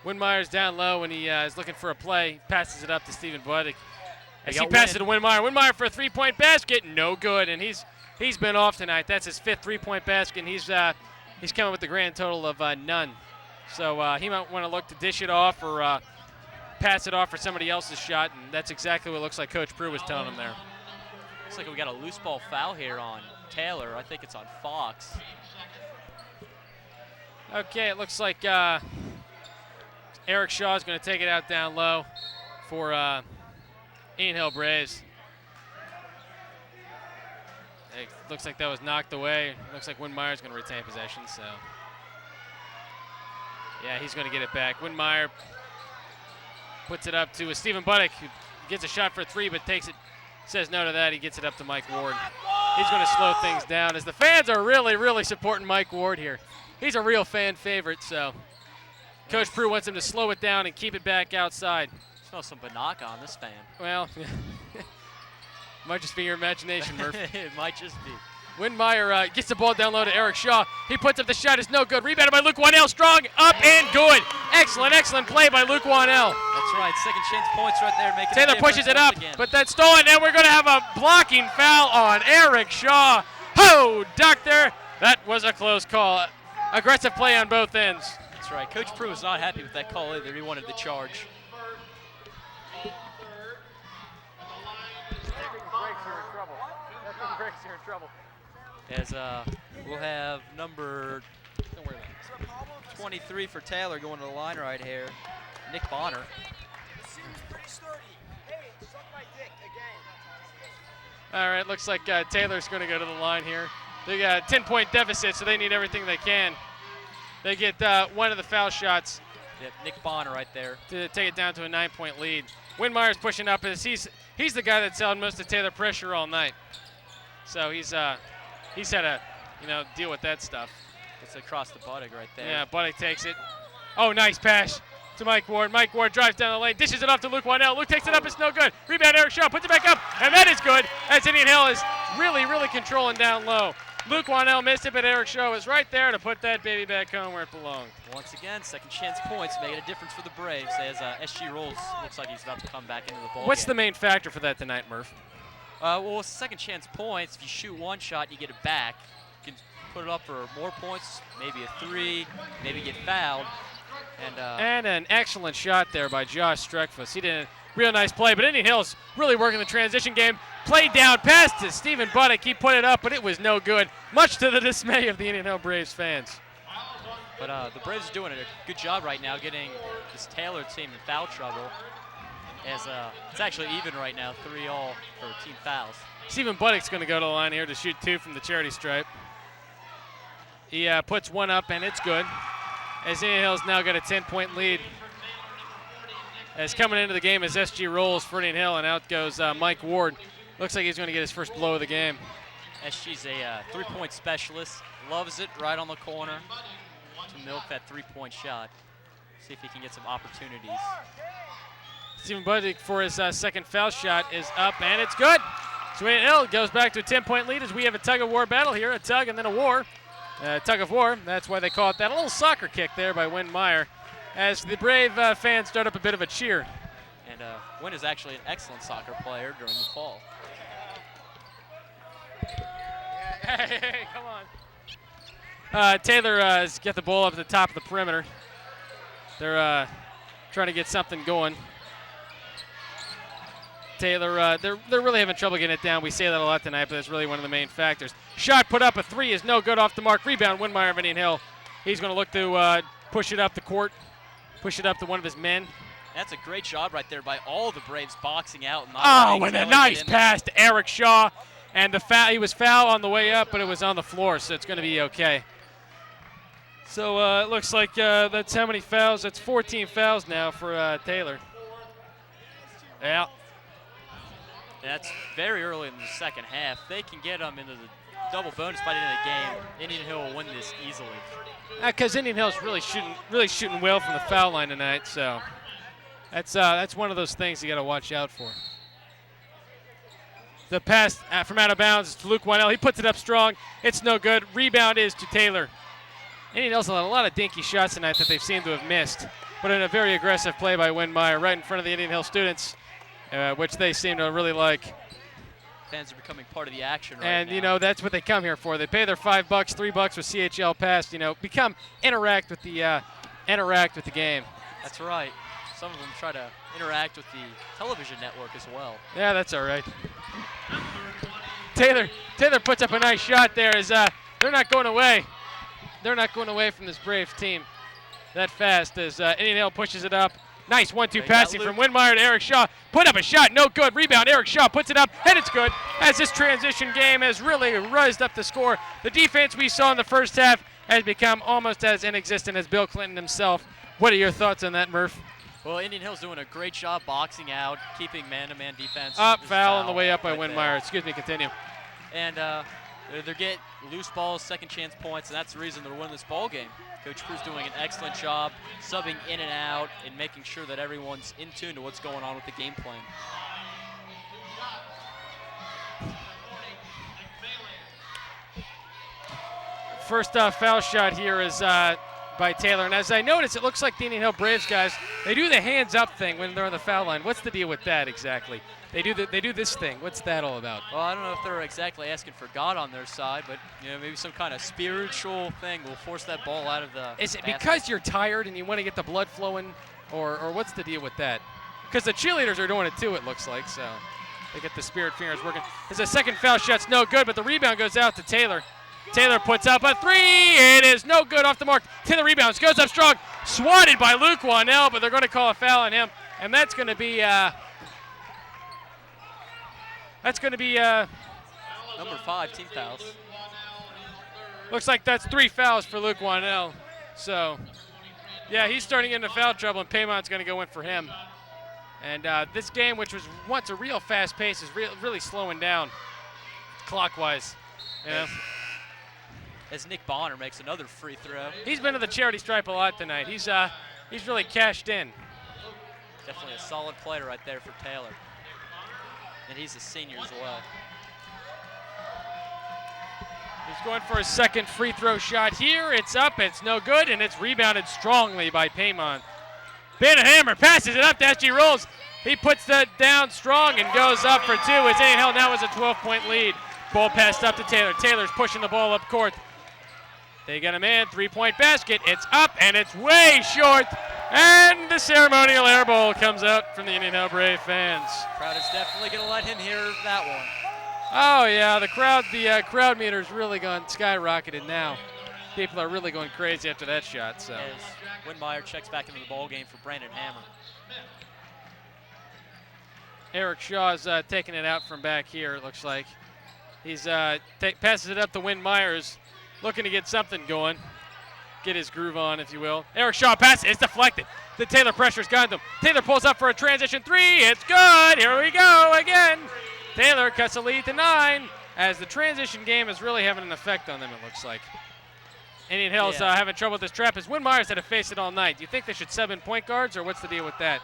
Wynn down low when he is looking for a play. Passes it up to Stephen Buddick. As he got passes it to Wynn. Wynn for a 3-point basket. No good, and he's been off tonight. That's his 5th 3-point basket, and he's coming with the grand total of none. So he might want to look to dish it off or pass it off for somebody else's shot, and that's exactly what it looks like Coach Prue was telling him there. Looks like we got a loose ball foul here on Taylor. I think it's on Fox. Okay, it looks like Eric Shaw is going to take it out down low for Indian Hill Braves. It looks like that was knocked away. Looks like Windmeyer's going to retain possession, so. Yeah, he's going to get it back. Windmeyer puts it up to Stephen Buddick, who gets a shot for 3, but takes it, says no to that. He gets it up to Mike Ward. He's going to slow things down as the fans are really, really supporting Mike Ward here. He's a real fan favorite, so Coach Prue wants him to slow it down and keep it back outside. Smell some Banaka on this fan. Well, might just be your imagination, Murph. It might just be. Windmeyer gets the ball down low to Eric Shaw. He puts up the shot. It's no good. Rebounded by Luke Wanell. Strong, up and good. Excellent, excellent play by Luke Wanell. That's right. Second chance points right there. Making Taylor pushes it up, but that's stolen. And we're going to have a blocking foul on Eric Shaw. Ho, doctor. That was a close call. Aggressive play on both ends. That's right. Coach Prue was not happy with that call either. He wanted the charge. As we'll have number 23 for Taylor going to the line right here, Nick Bonner. All right, looks like Taylor's going to go to the line here. They got a 10-point deficit, so they need everything they can. They get one of the foul shots. Yep, Nick Bonner right there. To take it down to a 9-point lead. Windmeyer's pushing up as he's the guy that's held most of Taylor pressure all night. So he's had to, deal with that stuff. It's across the Buddick right there. Yeah, Buddick takes it. Oh, nice pass to Mike Ward. Mike Ward drives down the lane, dishes it off to Luke Wanell. Luke takes it up, it's no good. Rebound, Eric Shaw puts it back up, and that is good. As Indian Hill is really, really controlling down low. Luke Wanell missed it, but Eric Shaw was right there to put that baby back home where it belonged. Once again, second chance points making a difference for the Braves as SG Rolls looks like he's about to come back into the ball. What's the main factor for that tonight, Murph? Well, second chance points. If you shoot one shot, you get it back. You can put it up for more points, maybe a 3, maybe get fouled. And an excellent shot there by Josh Streckfuss. He did a real nice play, but Indian Hill's really working the transition game. Played down, pass to Stephen Buddick. He put it up, but it was no good, much to the dismay of the Indian Hill Braves fans. But the Braves are doing a good job right now getting this Taylor team in foul trouble. As it's actually even right now, 3-all for team fouls. Stephen Buddick's going to go to the line here to shoot 2 from the charity stripe. He puts 1 up, and it's good. As Indian Hill's now got a 10-point lead. As coming into the game is SG Rolls for Indian Hill, and out goes Mike Ward. Looks like he's going to get his first blow of the game. SG's a 3-point specialist. Loves it right on the corner to milk that 3-point shot. See if he can get some opportunities. Stephen Buddick for his second foul shot is up, and it's good. So Indian Hill goes back to a 10-point lead as we have a tug-of-war battle here, a tug and then a war. Tug-of-war, that's why they call it that. A little soccer kick there by Windmeyer as the Brave fans start up a bit of a cheer. And Wynn is actually an excellent soccer player during the fall. Hey, come on. Taylor has got the ball up at the top of the perimeter. They're trying to get something going. Taylor, they're really having trouble getting it down. We say that a lot tonight, but that's really one of the main factors. Shot put up, a 3 is no good off the mark. Rebound, Windmeyer of Indian Hill. He's going to look to push it up the court, push it up to one of his men. That's a great job right there by all the Braves boxing out. And a nice pass to Eric Shaw. And the foul, he was fouled on the way up, but it was on the floor, so it's going to be okay. So it looks like that's how many fouls. That's 14 fouls now for Taylor. Yeah. That's very early in the second half. They can get them into the double bonus by the end of the game. Indian Hill will win this easily. Because Indian Hill's really shooting well from the foul line tonight, so that's one of those things you got to watch out for. The pass from out of bounds to Luke Wanell. He puts it up strong. It's no good. Rebound is to Taylor. Indian Hill's had a lot of dinky shots tonight that they've seemed to have missed, but in a very aggressive play by Windmeyer right in front of the Indian Hill students, which they seem to really like. Fans are becoming part of the action right and, now. that's what they come here for. They pay their $5, $3 with CHL Pass. Interact with the game. That's right. Some of them try to interact with the television network as well. Yeah, that's all right. Taylor puts up a nice shot there. They're not going away. They're not going away from this Braves team that fast as Indian Hill pushes it up. Nice 1-2 They got passing from Luke. Windmeyer to Eric Shaw. Put up a shot, no good. Rebound, Eric Shaw puts it up, and it's good. As this transition game has really raised up the score. The defense we saw in the first half has become almost as inexistent as Bill Clinton himself. What are your thoughts on that, Murph? Well, Indian Hill's doing a great job boxing out, keeping man-to-man defense. Up, There's a foul on the way up by right there. Windmeyer. Excuse me, continue. And they're getting loose balls, second chance points, and that's the reason they're winning this ball game. Coach Crew's doing an excellent job subbing in and out and making sure that everyone's in tune to what's going on with the game plan. First foul shot here is by Taylor. And as I noticed, it looks like the Indian Hill Braves guys, they do the hands up thing when they're on the foul line. What's the deal with that exactly? They do this thing. What's that all about? Well, I don't know if they're exactly asking for God on their side, but maybe some kind of spiritual thing will force that ball out of the Is it basket. because you're tired and you want to get the blood flowing, or what's the deal with that? Because the cheerleaders are doing it too, it looks like, so they get the spirit fingers working. There's a second foul shot's no good, but the rebound goes out to Taylor. Taylor puts up a three. It is no good, off the mark. Taylor rebounds, goes up strong, swatted by Luke Wanell, but they're going to call a foul on him, and that's going to be Number 5, team fouls. looks like that's 3 fouls for Luke Wanell. So, yeah, he's starting into foul trouble, and Paymont's going to go in for him. And this game, which was once a real fast pace, is really slowing down clockwise. You know? As Nick Bonner makes another free throw. He's been to the charity stripe a lot tonight. He's really cashed in. Definitely a solid player right there for Taylor. And he's a senior as well. He's going for his second free throw shot here. It's up, it's no good, and it's rebounded strongly by Paymont. Bannerhammer passes it up to SG Rolls. He puts that down strong and goes up for 2. It's Indian Hill now has a 12-point lead. Ball passed up to Taylor. Taylor's pushing the ball up court. They got a man, 3-point basket. It's up, and it's way short. And the ceremonial air ball comes out from the Indian Hill Brave fans. Crowd is definitely going to let him hear that one. Oh yeah, the crowd meter's really gone skyrocketed now. People are really going crazy after that shot. So As Windmeyer checks back into the ball game for Brandon Hammer. Eric Shaw's taking it out from back here. It looks like he's passes it up to Windmeyer's, looking to get something going, get his groove on, if you will. Eric Shaw passes, it's deflected. The Taylor pressure's got him. Taylor pulls up for a transition 3. It's good. Here we go again. Taylor cuts the lead to 9 as the transition game is really having an effect on them, it looks like. Indian Hill's having trouble with this trap as Windmeyer's had to face it all night. Do you think they should sub in point guards, or what's the deal with that?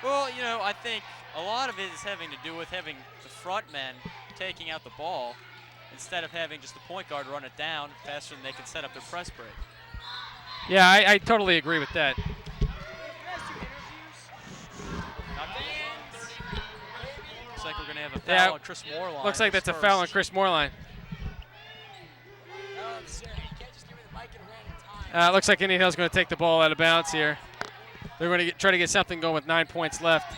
Well, I think a lot of it is having to do with having the front men taking out the ball instead of having just the point guard run it down faster than they can set up their press break. Yeah, I totally agree with that. Looks like we're going to have a foul on Chris Moreline. Looks like that's a foul on Chris Moreline. Looks like Indian Hill's going to take the ball out of bounds here. They're going to try to get something going with 9 points left.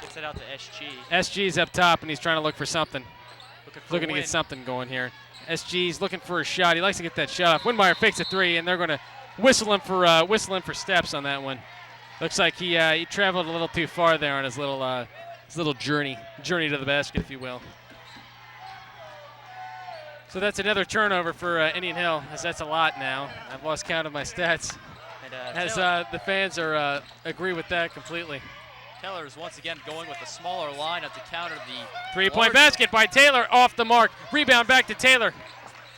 Gets it out to SG. SG's up top, and he's trying to look for something. Looking to win. get something going here. SG's looking for a shot. He likes to get that shot off. Windmeyer fakes a 3, and they're going to whistle him for steps on that one. Looks like he traveled a little too far there on his little journey to the basket, if you will. So that's another turnover for Indian Hill, as that's a lot now. I've lost count of my stats. And, As the fans are agree with that completely. Taylor is once again going with a smaller lineup to counter the 3-point basket by Taylor, off the mark. Rebound back to Taylor.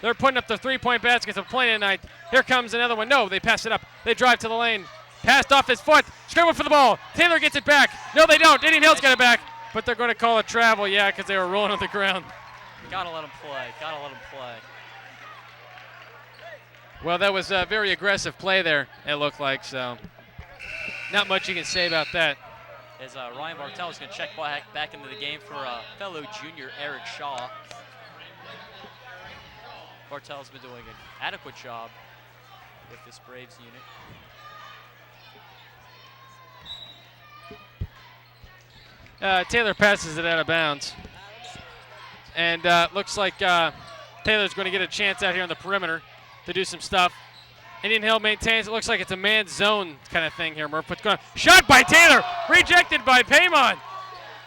They're putting up the 3-point baskets of plenty tonight. Here comes another one. No, they pass it up. They drive to the lane. Passed off his foot. Scramble for the ball. Taylor gets it back. No, they don't. Indian Hill's got it back. But they're going to call a travel, because they were rolling on the ground. Gotta let him play. Gotta let him play. Well, that was a very aggressive play there, it looked like, so not much you can say about that. As Ryan Bartel is going to check back into the game for fellow junior Eric Shaw. Bartel's been doing an adequate job with this Braves unit. Taylor passes it out of bounds. And looks like Taylor's going to get a chance out here on the perimeter to do some stuff. Indian Hill maintains. It looks like it's a man zone kind of thing here. Murph, what's going on? Shot by Taylor, rejected by Paymon.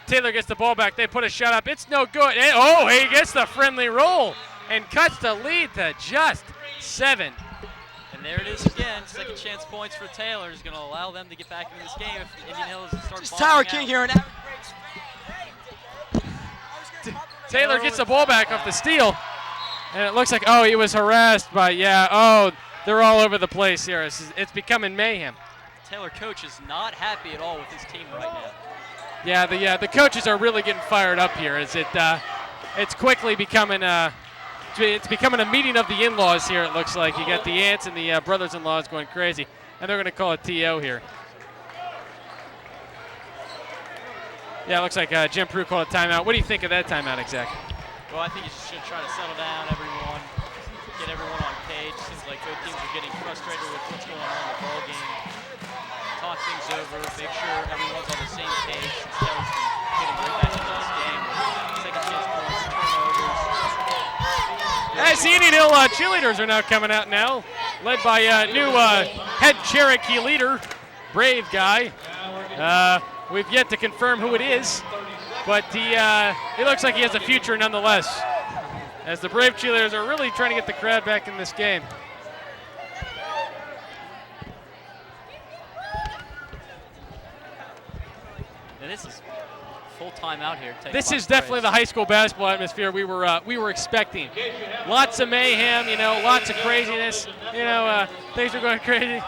Taylor gets the ball back. They put a shot up. It's no good. Oh, he gets the friendly roll and cuts the lead to just 7. And there it is again. Second chance points for Taylor is going to allow them to get back into this game if Indian Hill is start Just bombing Tower out. King here, and Taylor gets the ball back off the steal. And it looks like, oh, he was harassed by, they're all over the place here. It's becoming mayhem. Taylor coach is not happy at all with his team right now. Yeah, the coaches are really getting fired up here. It's quickly becoming it's becoming a meeting of the in-laws here. It looks like you got the aunts and the brothers-in-laws going crazy, and they're going to call a TO here. Yeah, it looks like Jim Prue called a timeout. What do you think of that timeout exactly? Well, I think you should try to settle down everyone, get everyone on page. Seems like both teams are getting frustrated with what's going on in the ball game. Talk things over, make sure everyone's on the same page. Since Taylor's been getting right back into this game. Second chance points, turnovers. As the Indian Hill cheerleaders are now coming out now, led by new head Cherokee leader, Brave guy. We've yet to confirm who it is, but he looks like he has a future nonetheless, as the Brave cheerleaders are really trying to get the crowd back in this game. And this is full timeout here. This is definitely the high school basketball atmosphere we were expecting. Lots of mayhem, lots of craziness. Things are going crazy.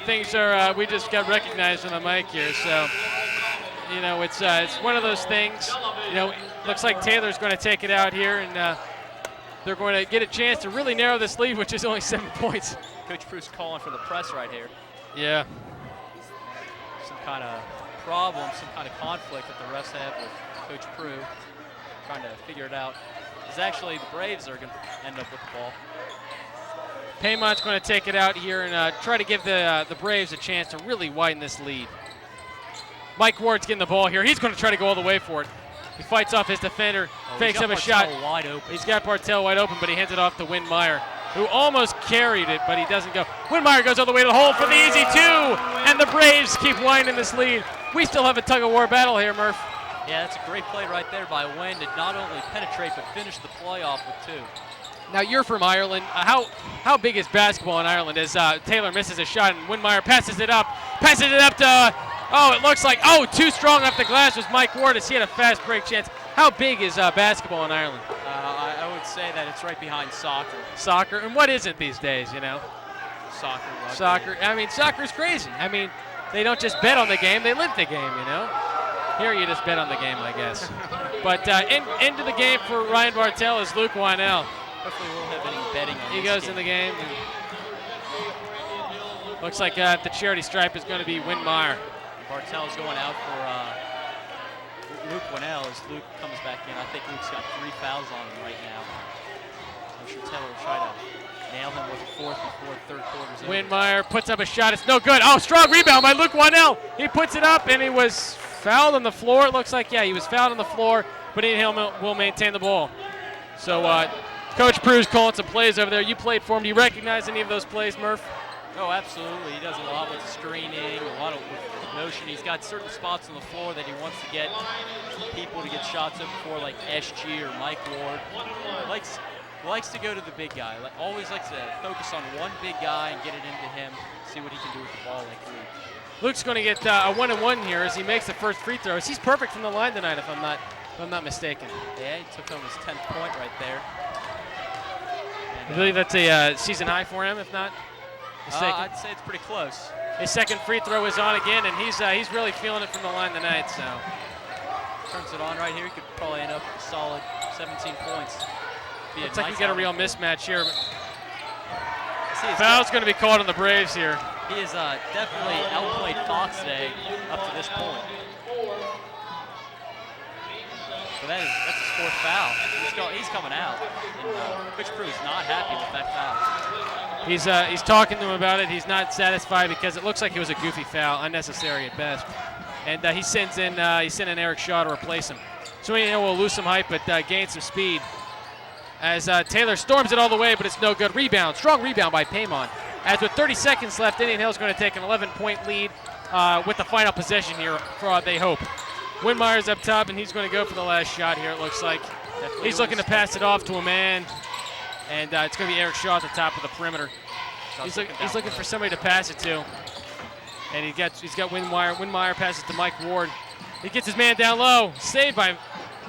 Things are. We just got recognized on the mic here, so it's one of those things. Looks like Taylor's going to take it out here, and they're going to get a chance to really narrow this lead, which is only 7 points. Coach Prue's calling for the press right here. Yeah. Some kind of problem, some kind of conflict that the refs have with Coach Prue, trying to figure it out. It's actually the Braves are going to end up with the ball. Paymon's going to take it out here and try to give the Braves a chance to really widen this lead. Mike Ward's getting the ball here. He's going to try to go all the way for it. He fights off his defender, fakes up a shot. Wide open. He's got Bartel wide open, but he hands it off to Windmeyer, who almost carried it, but he doesn't go. Windmeyer goes all the way to the hole for the easy 2, and the Braves keep winding this lead. We still have a tug-of-war battle here, Murph. Yeah, that's a great play right there by Wynn to not only penetrate, but finish the play off with 2. Now, you're from Ireland. How big is basketball in Ireland as Taylor misses a shot and Windmeyer passes it up to, it looks like, too strong off the glass was Mike Ward as he had a fast break chance. How big is basketball in Ireland? I would say that it's right behind soccer. Soccer, and what isn't these days, Soccer, rugby. Soccer, soccer's crazy. They don't just bet on the game, they live the game, Here you just bet on the game, I guess. But into the game for Ryan Bartel is Luke Wynell. Hopefully we'll have any betting on He this goes game. in the game. Looks like the charity stripe is going to be Windmeyer. Bartel's going out for Luke Wynell as Luke comes back in. I think Luke's got 3 fouls on him right now. I'm sure Taylor will try to nail him with a 4th before third quarter's over. Windmeyer puts up a shot. It's no good. Oh, strong rebound by Luke Wynell. He puts it up, and he was fouled on the floor. It looks like, he was fouled on the floor, but Indian Hill will maintain the ball. So Coach Prue's calling some plays over there. You played for him. Do you recognize any of those plays, Murph? Oh, absolutely. He does a lot with screening, a lot with motion. He's got certain spots on the floor that he wants to get people to get shots up for, like SG or Mike Ward. Likes to go to the big guy. Always likes to focus on one big guy and get it into him, see what he can do with the ball like Luke. Luke's going to get a 1-and-1 here as he makes the first free throws. He's perfect from the line tonight, if I'm not mistaken. Yeah, he took home his 10th point right there. I believe that's a season high for him, if not mistaken. I'd say it's pretty close. His second free throw is on again, and he's really feeling it from the line tonight. So turns it on right here. He could probably end up with a solid 17 points. Looks like we got a real mismatch here. Foul's going to be called on the Braves here. He has definitely outplayed Fox today up to this point. So that's his 4th foul. He's coming out. And Coach Prue is not happy with that foul. He's talking to him about it. He's not satisfied because it looks like it was a goofy foul, unnecessary at best. And he sent in Eric Shaw to replace him. So we'll lose some height, but gain some speed as Taylor storms it all the way, but it's no good. Rebound, strong rebound by Paymon. As with 30 seconds left, Indian Hill is going to take an 11-point lead with the final possession here, for they hope. Winmeyer's up top, and he's going to go for the last shot here, it looks like. He's looking to pass it off to a man, and it's going to be Eric Shaw at the top of the perimeter. He's looking for somebody to pass it to, and he's got Winmeyer. Winmeyer passes to Mike Ward. He gets his man down low, saved by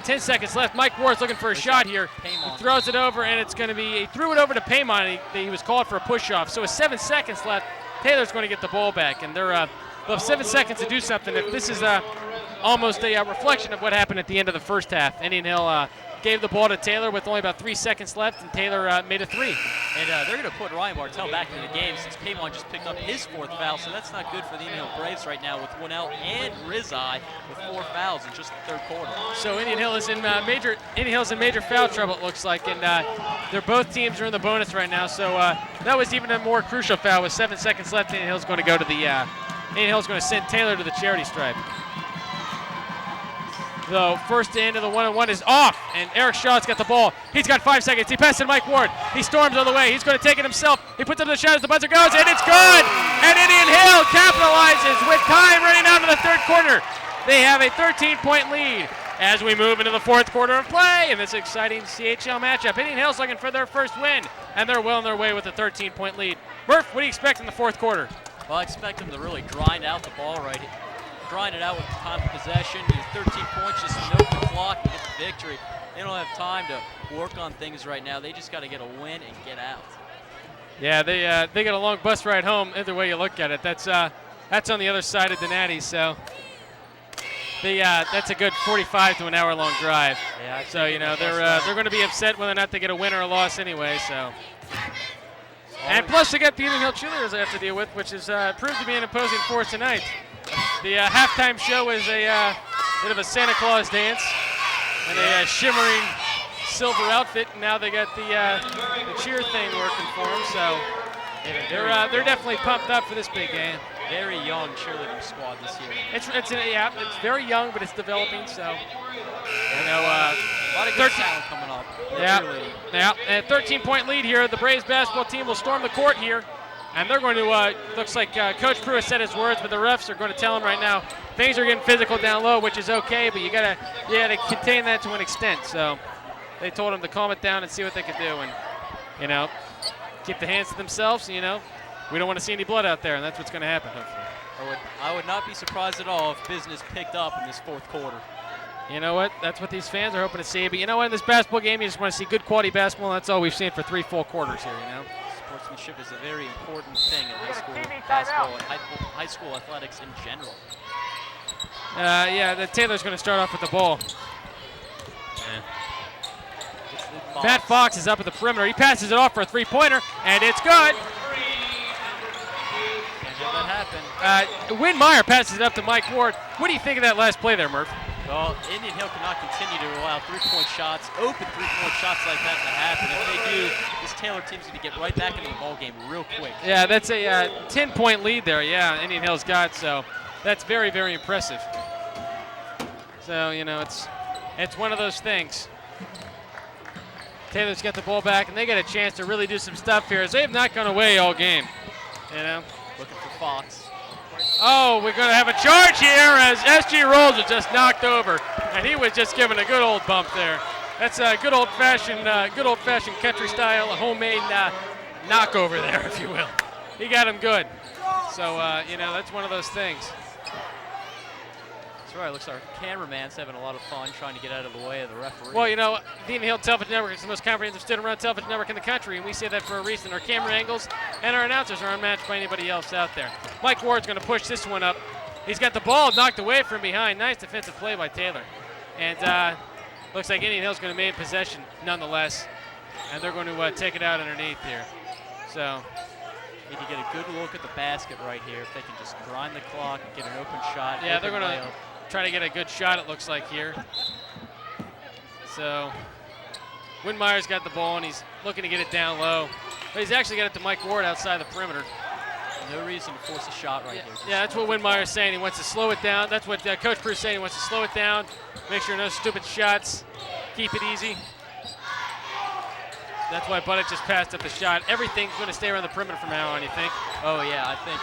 10 seconds left. Mike Ward's looking for a shot here. He throws it over, and it's going to be, he threw it over to Paymon, and he was called for a push-off. So with 7 seconds left, Taylor's going to get the ball back, and they'll have 7 seconds to do something. If this is almost a reflection of what happened at the end of the first half. Indian Hill gave the ball to Taylor with only about 3 seconds left, and Taylor made a three. And they're going to put Ryan Martell back into the game since Paymon just picked up his 4th foul, so that's not good for the Indian Hill Braves right now with Winnell and Rizai with 4 fouls in just the 3rd quarter. So Indian Hill is in major foul trouble, it looks like, and they're both teams are in the bonus right now. So that was even a more crucial foul with 7 seconds left. Indian Hill's going to go to the Indian Hill's going to send Taylor to the charity stripe. The first end of the 1-on-1 is off, and Eric Shaw's got the ball. He's got 5 seconds. He passes to Mike Ward. He storms all the way. He's going to take it himself. He puts up the shot as the buzzer goes, and it's good! And Indian Hill capitalizes with time running out of the 3rd quarter. They have a 13-point lead as we move into the 4th quarter of play in this exciting CHL matchup. Indian Hill's looking for their first win, and they're well on their way with a 13-point lead. Murph, what do you expect in the 4th quarter? Well, I expect them to really grind out the ball right here. Grind it out with time of possession. Use 13 points, just milk the clock and get the victory. They don't have time to work on things right now. They just got to get a win and get out. Yeah, they got a long bus ride home. Either way you look at it, that's on the other side of Donati. So that's a good 45 to an hour-long drive. Yeah, so they're going to be upset whether or not they get a win or a loss anyway. So. And plus they got the Indian Hill cheerleaders they have to deal with, which has proved to be an imposing force tonight. The halftime show was a bit of a Santa Claus dance and a shimmering silver outfit, and now they got the cheer thing working for them. So they're definitely pumped up for this big game. Very young cheerleading squad this year. It's very young, but it's developing. So a lot of good talent coming up. Yeah. A 13-point lead here. The Braves basketball team will storm the court here. And they're going to, looks like Coach Pruitt said his words, but the refs are going to tell him right now, things are getting physical down low, which is okay, but you gotta contain that to an extent. So they told him to calm it down and see what they could do, and keep the hands to themselves. We don't want to see any blood out there, and that's what's going to happen, hopefully. I would not be surprised at all if business picked up in this 4th quarter. You know what? That's what these fans are hoping to see. But you know what? In this basketball game, you just want to see good quality basketball, and that's all we've seen for 3 full quarters here. Sportsmanship is a very important thing in high school basketball and high school athletics in general. The Taylor's going to start off with the ball. Matt Fox is up at the perimeter. He passes it off for a 3-pointer, and it's good. Can't have that happen. Winmeyer passes it up to Mike Ward. What do you think of that last play there, Murph? Well, Indian Hill cannot continue to allow 3-point shots, open 3-point shots like that to happen. If they do, this Taylor team's going to get right back into the ball game real quick. Yeah, that's a 10-point lead there. Yeah, Indian Hill's got, so that's very, very impressive. So it's one of those things. Taylor's got the ball back, and they get a chance to really do some stuff here, as they have not gone away all game. Looking for Fox. Oh, we're going to have a charge here as SG Rolls was just knocked over, and he was just given a good old bump there. That's a good old-fashioned country-style homemade knockover there, if you will. He got him good. So that's one of those things. That's right. Looks like our cameraman's having a lot of fun trying to get out of the way of the referee. Well, the Indian Hill Television Network is the most comprehensive student-run television network in the country, and we say that for a reason. Our camera angles and our announcers are unmatched by anybody else out there. Mike Ward's going to push this one up. He's got the ball knocked away from behind. Nice defensive play by Taylor. And looks like Indian Hill's going to maintain possession nonetheless, and they're going to take it out underneath here. So need to get a good look at the basket right here. If they can just grind the clock and get an open shot. Yeah, they're going to try to get a good shot, it looks like here. So Winmeyer's got the ball, and he's looking to get it down low. But he's actually got it to Mike Ward outside the perimeter. No reason to force a shot right here. Yeah, that's what Winmeyer's saying. He wants to slow it down. That's what Coach Pruitt is saying. He wants to slow it down, make sure no stupid shots, keep it easy. That's why Buddick just passed up the shot. Everything's going to stay around the perimeter from now on, you think? Oh, yeah, I think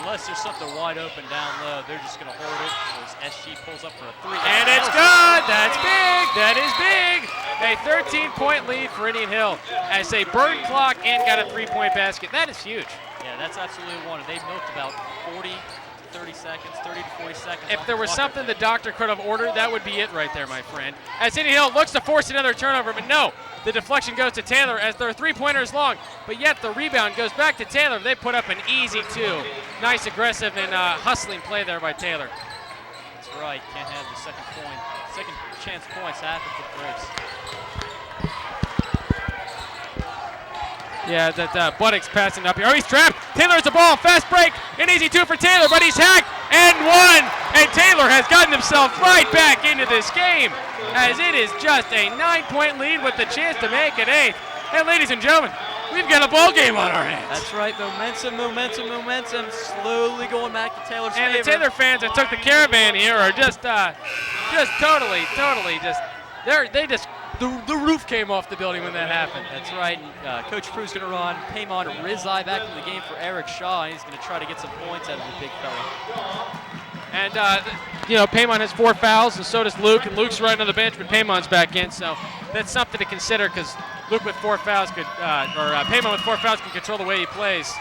unless there's something wide open down low, they're just going to hold it as SG pulls up for a 3. And it's good. That's big. That is big. A 13-point lead for Indian Hill as they burn clock and got a 3-point basket. That is huge. Yeah, that's absolutely one. They milked about 40 to 30 seconds, 30 to 40 seconds. If there was something the doctor could have ordered, that would be it right there, my friend. As Indian Hill looks to force another turnover, but no. The deflection goes to Taylor as their three-pointer is long, but yet the rebound goes back to Taylor. They put up an easy 2. Nice aggressive and hustling play there by Taylor. That's right. Can't have the second chance points happen for breaks. Yeah, that Buddick's passing up here. Oh, he's trapped. Taylor has the ball. Fast break. An easy 2 for Taylor, but he's hacked and 1. And Taylor has gotten himself right back into this game as it is just a 9-point lead with the chance to make it 8. And ladies and gentlemen, we've got a ball game on our hands. That's right. Momentum. Slowly going back to Taylor's and favor. The Taylor fans that took the caravan here are just totally the roof came off the building when that happened. That's right. And, Coach Prue's going to run Paymon Rizai back in the game for Eric Shaw. And he's going to try to get some points out of the big fella. And, Paymon has 4 fouls, and so does Luke. And Luke's right on the bench, but Paymon's back in. So that's something to consider because Luke with 4 fouls Paymon with 4 fouls can control the way he plays.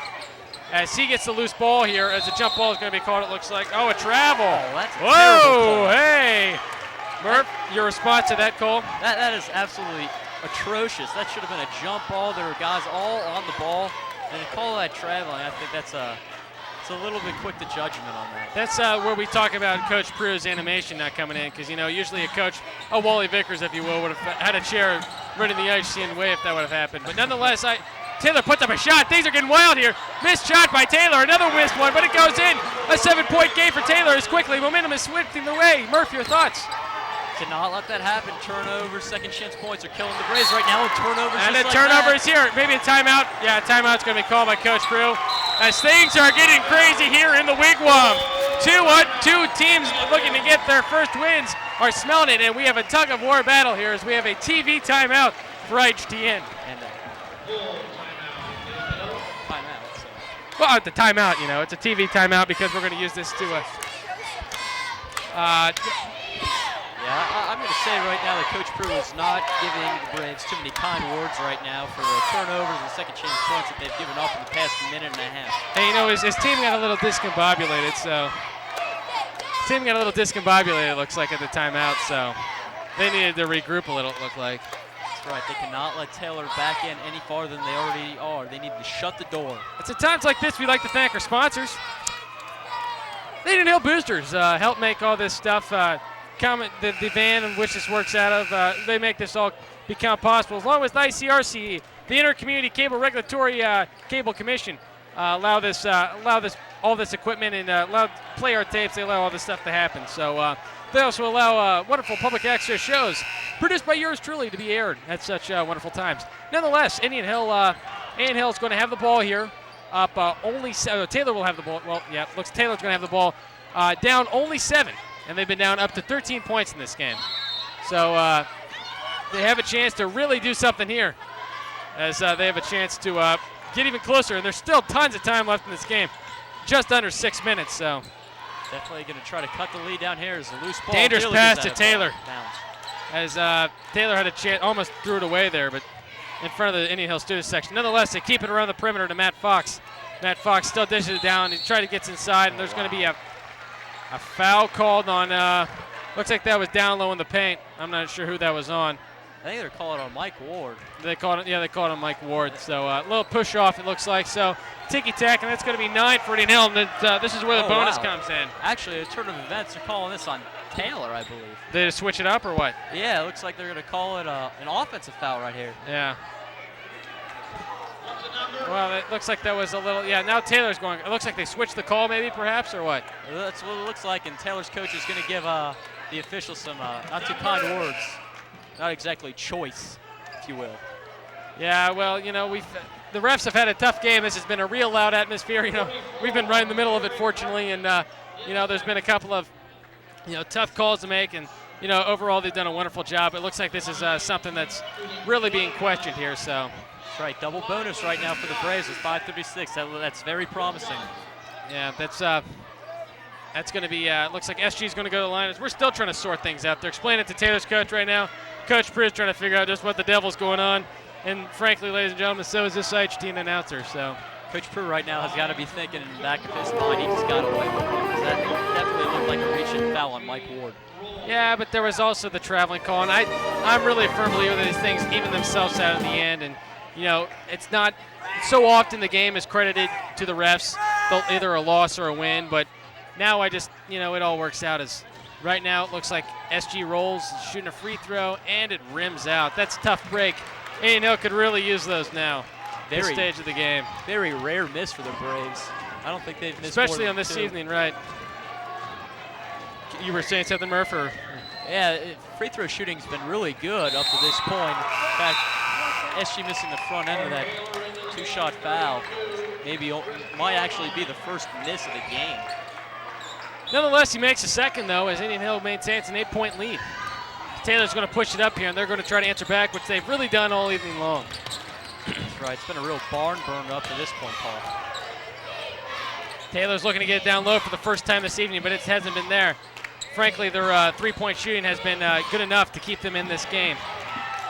As he gets the loose ball here, as a jump ball is going to be called, it looks like. Oh, a travel. Oh, that's a Whoa, terrible call. Hey. Murph, your response to that call? That is absolutely atrocious. That should have been a jump ball. There were guys all on the ball. And to call that traveling, I think it's a little bit quick to judgment on that. That's where we talk about Coach Prue's animation not coming in because, usually a coach, Wally Vickers, if you will, would have had a chair running the ice in way if that would have happened. But nonetheless, Taylor puts up a shot. Things are getting wild here. Missed shot by Taylor. Another missed one, but it goes in. A 7-point game for Taylor as quickly. Momentum is swifting the way. Murph, your thoughts? Cannot let that happen. Turnovers, second chance points are killing the Braves right now. Turnovers. And a like turnover that. is here. Maybe a timeout. Yeah, a timeout's going to be called by Coach Prue. As things are getting crazy here in the Wigwam. Two teams looking to get their first wins are smelling it, and we have a tug-of-war battle here as we have a TV timeout for HTN. And timeout. So. Well, the timeout, it's a TV timeout because we're going to use this to Yeah, I'm going to say right now that Coach Prue is not giving the Braves too many kind words right now for the turnovers and second chance points that they've given up in the past minute and a half. Hey, his team got a little discombobulated, so it looks like, at the timeout, so they needed to regroup a little, it looked like. That's right. They cannot let Taylor back in any farther than they already are. They need to shut the door. It's at times like this we like to thank our sponsors. Indian Hill Boosters help make all this stuff the van in which this works out of, they make this all become possible. Along with ICRC, the Inter-Community Cable Regulatory Cable Commission, allow all this equipment and allow play our tapes. They allow all this stuff to happen. So they also allow wonderful public access shows produced by yours truly to be aired at such wonderful times. Nonetheless, Indian Hill is going to have the ball here. Up only 7. Taylor will have the ball. Well, yeah, looks Taylor's going to have the ball. Down only 7. And they've been down up to 13 points in this game. So they have a chance to really do something here as they have a chance to get even closer. And there's still tons of time left in this game. Just under 6 minutes, so. Definitely going to try to cut the lead down here as a loose ball. Dangerous Taylor pass gets to out Taylor. Bounds. As Taylor had a chance, almost threw it away there, but in front of the Indian Hill student section. Nonetheless, they keep it around the perimeter to Matt Fox. Matt Fox still dishes it down. He tried to get inside, and there's going to be a foul called on, looks like that was down low in the paint. I'm not sure who that was on. I think they're calling on Mike Ward. They called on Mike Ward. So a little push off, it looks like. So ticky-tack, and that's going to be 9 for Indian Hill. And this is where the bonus comes in. Actually, a turn of events, they're calling this on Taylor, I believe. They just switch it up or what? Yeah, it looks like they're going to call it an offensive foul right here. Yeah. Well, it looks like that was a little, now Taylor's going, it looks like they switched the call maybe perhaps or what? That's what it looks like, and Taylor's coach is going to give the officials some not too kind words. Not exactly choice, if you will. Yeah, well, the refs have had a tough game. This has been a real loud atmosphere. We've been right in the middle of it, fortunately, and there's been a couple of, tough calls to make, and you know, overall they've done a wonderful job. It looks like this is something that's really being questioned here. So That's right. Double bonus right now for the Braves with 5:36. That's very promising. yeah, that's going to be. Looks like SG is going to go to the line. As we're still trying to sort things out. They're explaining it to Taylor's coach right now. Coach Priz trying to figure out just what the devil's going on. And frankly, ladies and gentlemen, so is this IHT announcer. So Coach Prue right now has got to be thinking in the back of his mind, he just got away with it, because that definitely looked like a reach and foul on Mike Ward. yeah, but there was also the traveling call, and I'm really a firm believer that these things even themselves out in the end. And you know, it's not so often the game is credited to the refs, either a loss or a win. But now I just, you know, it all works out as right now. It looks like SG rolls, shooting a free throw, and it rims out. That's a tough break. Indian Hill could really use those now. This stage of the game. Very rare miss for the Braves. I don't think they've missed Especially more on than this two. evening, right? You were saying something, Murph? Or? Yeah, free throw shooting's been really good up to this point. In fact, SG missing the front end of that two-shot foul might actually be the first miss of the game. Nonetheless, he makes a second, though, as Indian Hill maintains an 8-point lead. Taylor's going to push it up here, and they're going to try to answer back, which they've really done all evening long. That's right. It's been a real barn burner up to this point, Paul. Taylor's looking to get it down low for the first time this evening, but it hasn't been there. Frankly, their three-point shooting has been good enough to keep them in this game,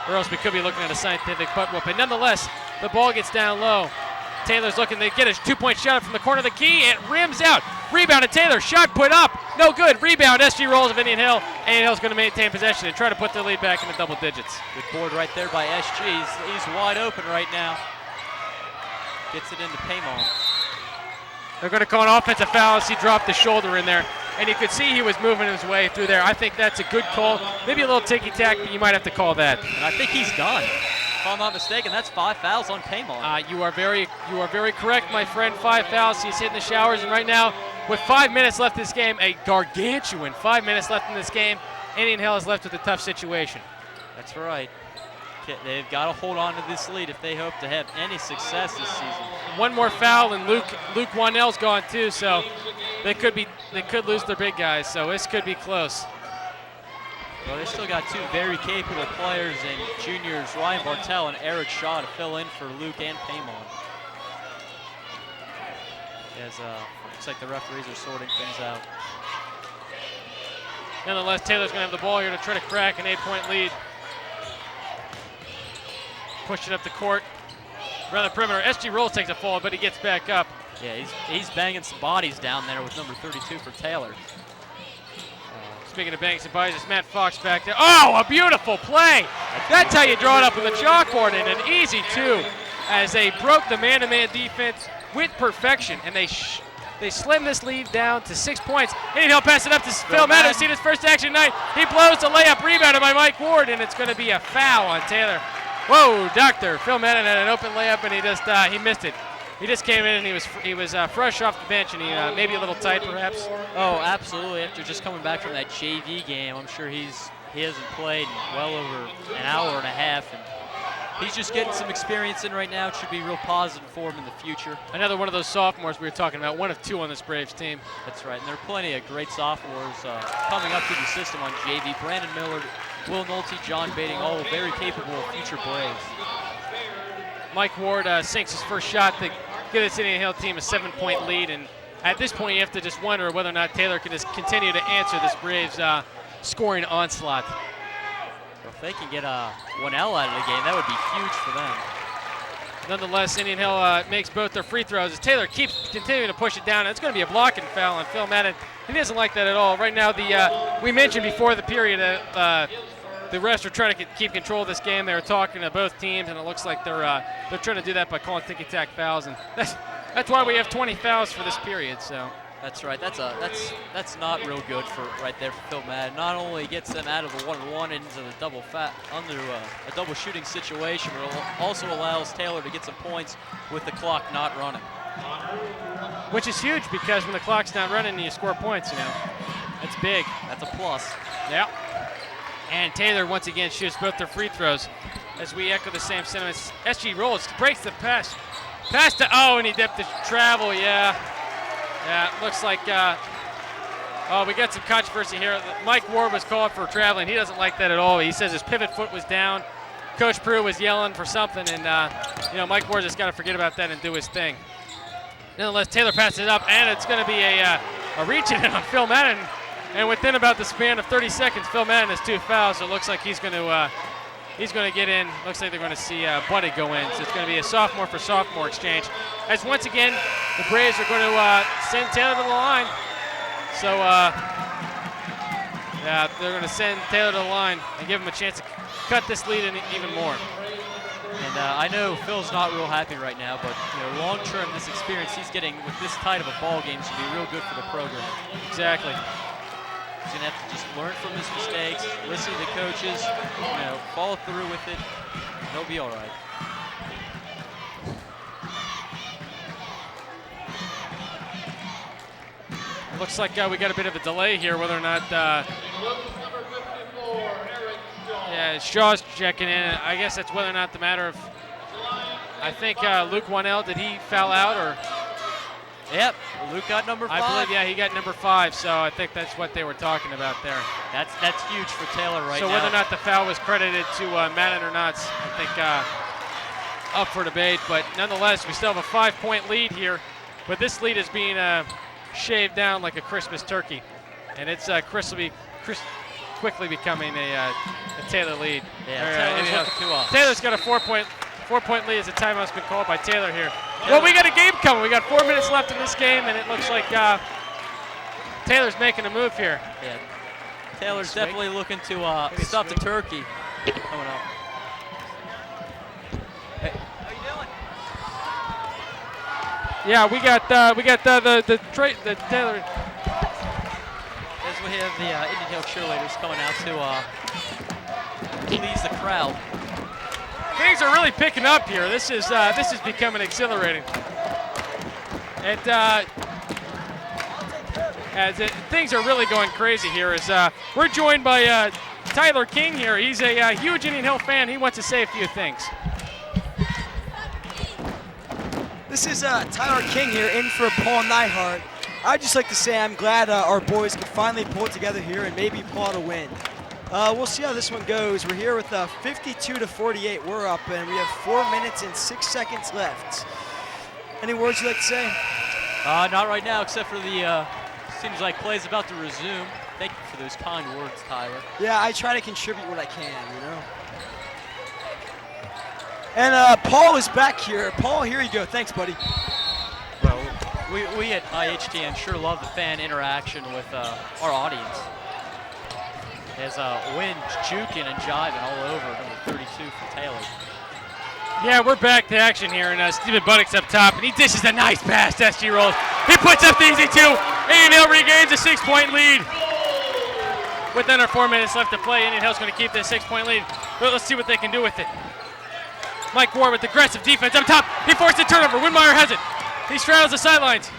or else we could be looking at a scientific butt whooping. Nonetheless, the ball gets down low. Taylor's looking to get a two-point shot from the corner of the key. It rims out. Rebound to Taylor. Shot put up. No good. Rebound. SG rolls of Indian Hill. Indian Hill's going to maintain possession and try to put their lead back into double digits. Good board right there by SG. He's wide open right now. Gets it into Paymon. They're going to call an offensive foul as he dropped the shoulder in there. And you could see he was moving his way through there. I think that's a good call. Maybe a little ticky-tack, but you might have to call that. And I think he's done. If I'm not mistaken, that's 5 fouls on Paymon. You are very correct, my friend. 5 fouls. He's hitting the showers, and right now, with 5 minutes left in this game, a gargantuan 5 minutes left in this game, Indian Hill is left with a tough situation. That's right. They've got to hold on to this lead if they hope to have any success this season. One more foul, and Luke Wanell's gone too, so they could lose their big guys. So this could be close. Well, they still got 2 very capable players in juniors Ryan Bartel and Eric Shaw to fill in for Luke and Paymon. As looks like the referees are sorting things out. Nonetheless, Taylor's going to have the ball here to try to crack an 8-point lead. Push it up the court. Around the perimeter. SG Rolls takes a fall, but he gets back up. Yeah, he's banging some bodies down there with number 32 for Taylor. Speaking of banging some bodies, it's Matt Fox back there. Oh, a beautiful play. That's how you draw it up on the chalkboard, and an easy 2 as they broke the man-to-man defense with perfection, and they slim this lead down to 6 points. Indian Hill pass it up to Phil Madden, who's seen his first action tonight. He blows the layup, rebounded by Mike Ward, and it's going to be a foul on Taylor. Whoa, doctor. Phil Madden had an open layup, and he missed it. He just came in and he was fresh off the bench, and he maybe a little tight perhaps. Oh, absolutely. After just coming back from that JV game, I'm sure he hasn't played in well over an hour and a half, and he's just getting some experience in right now. It should be real positive for him in the future. Another one of those sophomores we were talking about, one of 2 on this Braves team. That's right, and there are plenty of great sophomores coming up through the system on JV. Brandon Millard, Will Nolte, John Bating, all very capable of future Braves. Mike Ward sinks his first shot to give this Indian Hill team a 7-point lead, and at this point you have to just wonder whether or not Taylor can just continue to answer this Braves scoring onslaught. Well, if they can get Wanell out of the game, that would be huge for them. Nonetheless, Indian Hill makes both their free throws as Taylor keeps continuing to push it down. It's going to be a blocking foul on Phil Madden. He doesn't like that at all. Right now, we mentioned before the period that the refs are trying to keep control of this game. They were talking to both teams, and it looks like they're trying to do that by calling ticky-tack fouls, and that's why we have 20 fouls for this period. So that's right. That's not real good for right there for Phil Madden. Not only gets them out of the 1-1 into the under a double shooting situation, but it also allows Taylor to get some points with the clock not running. Which is huge because when the clock's not running and you score points, that's big. That's a plus. Yeah. And Taylor once again shoots both their free throws as we echo the same sentiments. SG Rolls breaks the pass. Pass to, and he dipped the travel, yeah. Yeah, it looks like, Oh, we got some controversy here. Mike Ward was called for traveling. He doesn't like that at all. He says his pivot foot was down. Coach Prue was yelling for something, and Mike Ward just got to forget about that and do his thing. Nonetheless, Taylor passes it up, and it's going to be a reach-in on Phil Madden. And within about the span of 30 seconds, Phil Madden has 2 fouls, so it looks like he's going to get in. Looks like they're going to see Buddy go in. So it's going to be a sophomore for sophomore exchange. As once again, the Braves are going to send Taylor to the line. So, yeah, they're going to send Taylor to the line and give him a chance to cut this lead in even more. And I know Phil's not real happy right now, but long term, this experience he's getting with this tight of a ball game should be real good for the program. Exactly. He's gonna have to just learn from his mistakes, listen to the coaches, follow through with it. He'll be all right. Looks like we got a bit of a delay here, whether or not. Yeah, Shaw's checking in. I guess that's whether or not the matter of. I think Luke Wanell, did he foul out or? Yep, Luke got number 5. I believe, yeah, he got number 5. So I think that's what they were talking about there. That's huge for Taylor right now. So whether or not the foul was credited to Madden or not, I think up for debate. But nonetheless, we still have a 5-point lead here. But this lead is being shaved down like a Christmas turkey, and it's quickly becoming a Taylor lead. Yeah, Taylor's got a 4-point lead as a timeout's been called by Taylor here. Well, we got a game coming. We got 4 minutes left in this game, and it looks like Taylor's making a move here. Yeah, Taylor's definitely looking to stop the turkey coming up. Hey, how you doing? Yeah, we got the Taylor. As we have the Indian Hill cheerleaders coming out to please the crowd. Things are really picking up here. This is becoming exhilarating. Things are really going crazy here. We're joined by Tyler King here. He's a huge Indian Hill fan. He wants to say a few things. This is Tyler King here in for Paul Neihart. I'd just like to say I'm glad our boys can finally pull it together here and maybe pull out a win. We'll see how this one goes. We're here with 52-48. We're up, and we have 4 minutes and 6 seconds left. Any words you'd like to say? Not right now, except for the seems like play's about to resume. Thank you for those kind words, Tyler. Yeah, I try to contribute what I can, And Paul is back here. Paul, here you go. Thanks, buddy. Well, we at IHTN sure love the fan interaction with our audience. As Wynn juking and jiving all over number 32 for Taylor. Yeah, we're back to action here, and Stephen Buddick's up top, and he dishes a nice pass to SG Rolls. He puts up the easy 2. Indian Hill regains a 6-point lead. With under 4 minutes left to play, Indian Hill's going to keep this 6-point lead. But let's see what they can do with it. Mike Ward with aggressive defense up top. He forced a turnover. Winmeyer has it. He straddles the sidelines.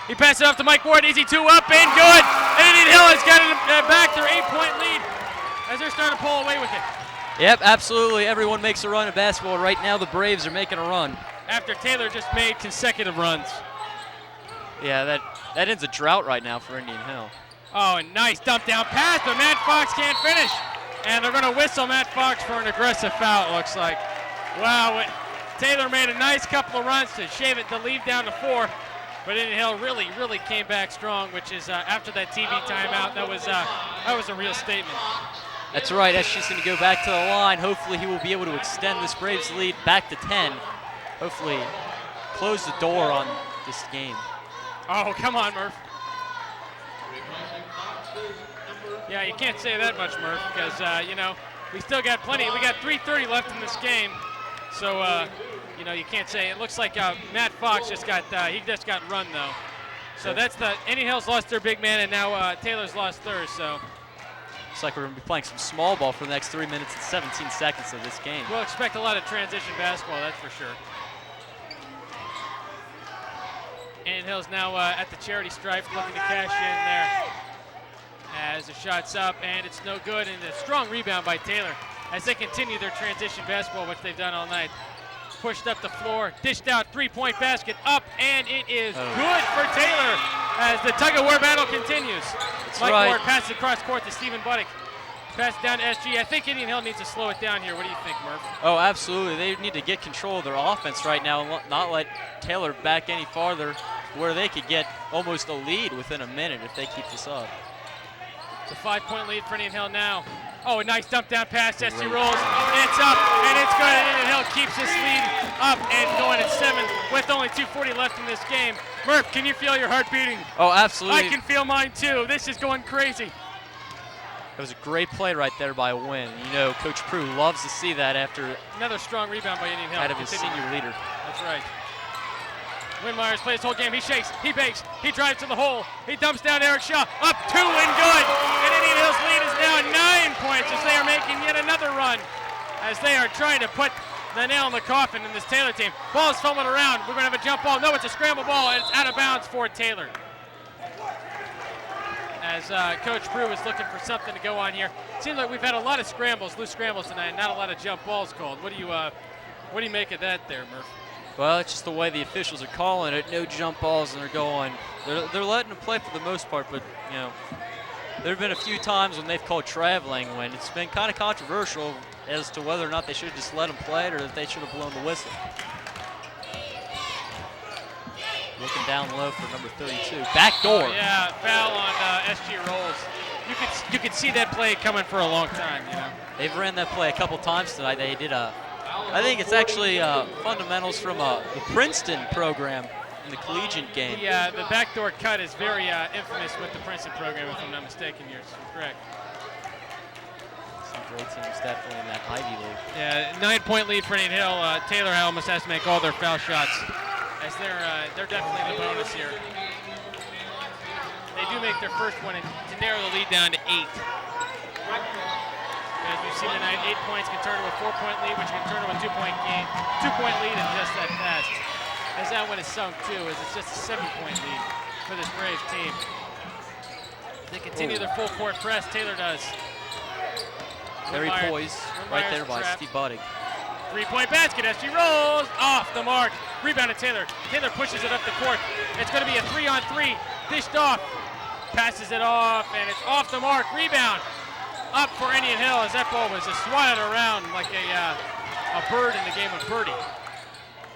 He passes it off to Mike Ward. Easy 2 up and good. Indian Hill has got it back their 8-point lead as they're starting to pull away with it. Yep, absolutely. Everyone makes a run at basketball. Right now, the Braves are making a run. After Taylor just made consecutive runs. Yeah, that ends a drought right now for Indian Hill. Oh, and nice dump down pass, but Matt Fox can't finish. And they're going to whistle Matt Fox for an aggressive foul, it looks like. Wow, Taylor made a nice couple of runs to shave it, to leave down to 4. But Indian Hill really came back strong, which is after that TV timeout, that was a real statement. That's right. Eshi's going to go back to the line. Hopefully he will be able to extend this Braves lead back to 10. Hopefully close the door on this game. Oh, come on, Murph. Yeah, you can't say that much, Murph, because, we still got plenty. We got 3:30 left in this game. So, you can't say. It looks like Matt Fox just got run, though. So that's Indian Hill's lost their big man, and now Taylor's lost theirs, so. Looks like we're going to be playing some small ball for the next 3 minutes and 17 seconds of this game. We'll expect a lot of transition basketball, that's for sure. Indian Hill's now at the charity stripe looking to cash in there. As the shot's up, and it's no good, and a strong rebound by Taylor as they continue their transition basketball, which they've done all night. Pushed up the floor, dished out, 3-point basket, up, and it is good for Taylor. as the tug-of-war battle continues. That's Mike right. Ward passes across court to Stephen Buddick. Pass down to SG. I think Indian Hill needs to slow it down here. What do you think, Murph? Oh, absolutely. They need to get control of their offense right now and not let Taylor back any farther, where they could get almost a lead within a minute if they keep this up. It's a 5-point lead for Indian Hill now. Oh, a nice dump down pass. SG Great. rolls. It's up, and it's good. And Indian Hill keeps this lead up and going at 7 with only 2:40 left in this game. Murph, can you feel your heart beating? Oh, absolutely. I can feel mine too. This is going crazy. It was a great play right there by Wynn. You know, Coach Prue loves to see that after Another strong rebound by Indian Hill. out of his Continue. senior leader. That's right. Wynn Myers plays the whole game. He shakes, he bakes, he drives to the hole. He dumps down Eric Shaw. Up 2 and good. And Indian Hill's lead is now 9 points as they are making yet another run. As they are trying to put the nail in the coffin in this Taylor team. Ball is fumbling around. We're going to have a jump ball. No, it's a scramble ball, and it's out of bounds for Taylor. As Coach Prue is looking for something to go on here. It seems like we've had a lot of scrambles, loose scrambles tonight, not a lot of jump balls called. What do you make of that there, Murph? Well, it's just the way the officials are calling it. No jump balls, and they're going. They're letting them play for the most part, but you know, there have been a few times when they've called traveling when it's been kind of controversial as to whether or not they should have just let them play it or if they should have blown the whistle. Looking down low for number 32. Back door. Yeah, foul on SG Rolls. You could see that play coming for a long time, you know. They've ran that play a couple times tonight. They did I think it's actually fundamentals from the Princeton program in the collegiate game. The backdoor cut is very infamous with the Princeton program, if I'm not mistaken. You're correct. Some great teams definitely in that Ivy League. Yeah, 9-point lead for Indian Hill. Taylor almost has to make all their foul shots, as they're definitely in the bonus here. They do make their first one to narrow the lead down to 8. As we've seen tonight, 8 points can turn to a 4-point lead, which can turn to a 2-point game. 2-point lead in just that fast. As that one is sunk too, as it's just a 7-point lead for this Braves team. They continue their full court press. Taylor does. Very Wynn poised Myers right there by trapped. Steve Buddick. 3-point basket. SG rolls off the mark. Rebounded Taylor. Taylor pushes it up the court. It's going to be a 3-on-3. Dished off. Passes it off, and it's off the mark. Rebound up for Indian Hill as that ball was just swatted around like a bird in the game of birdie.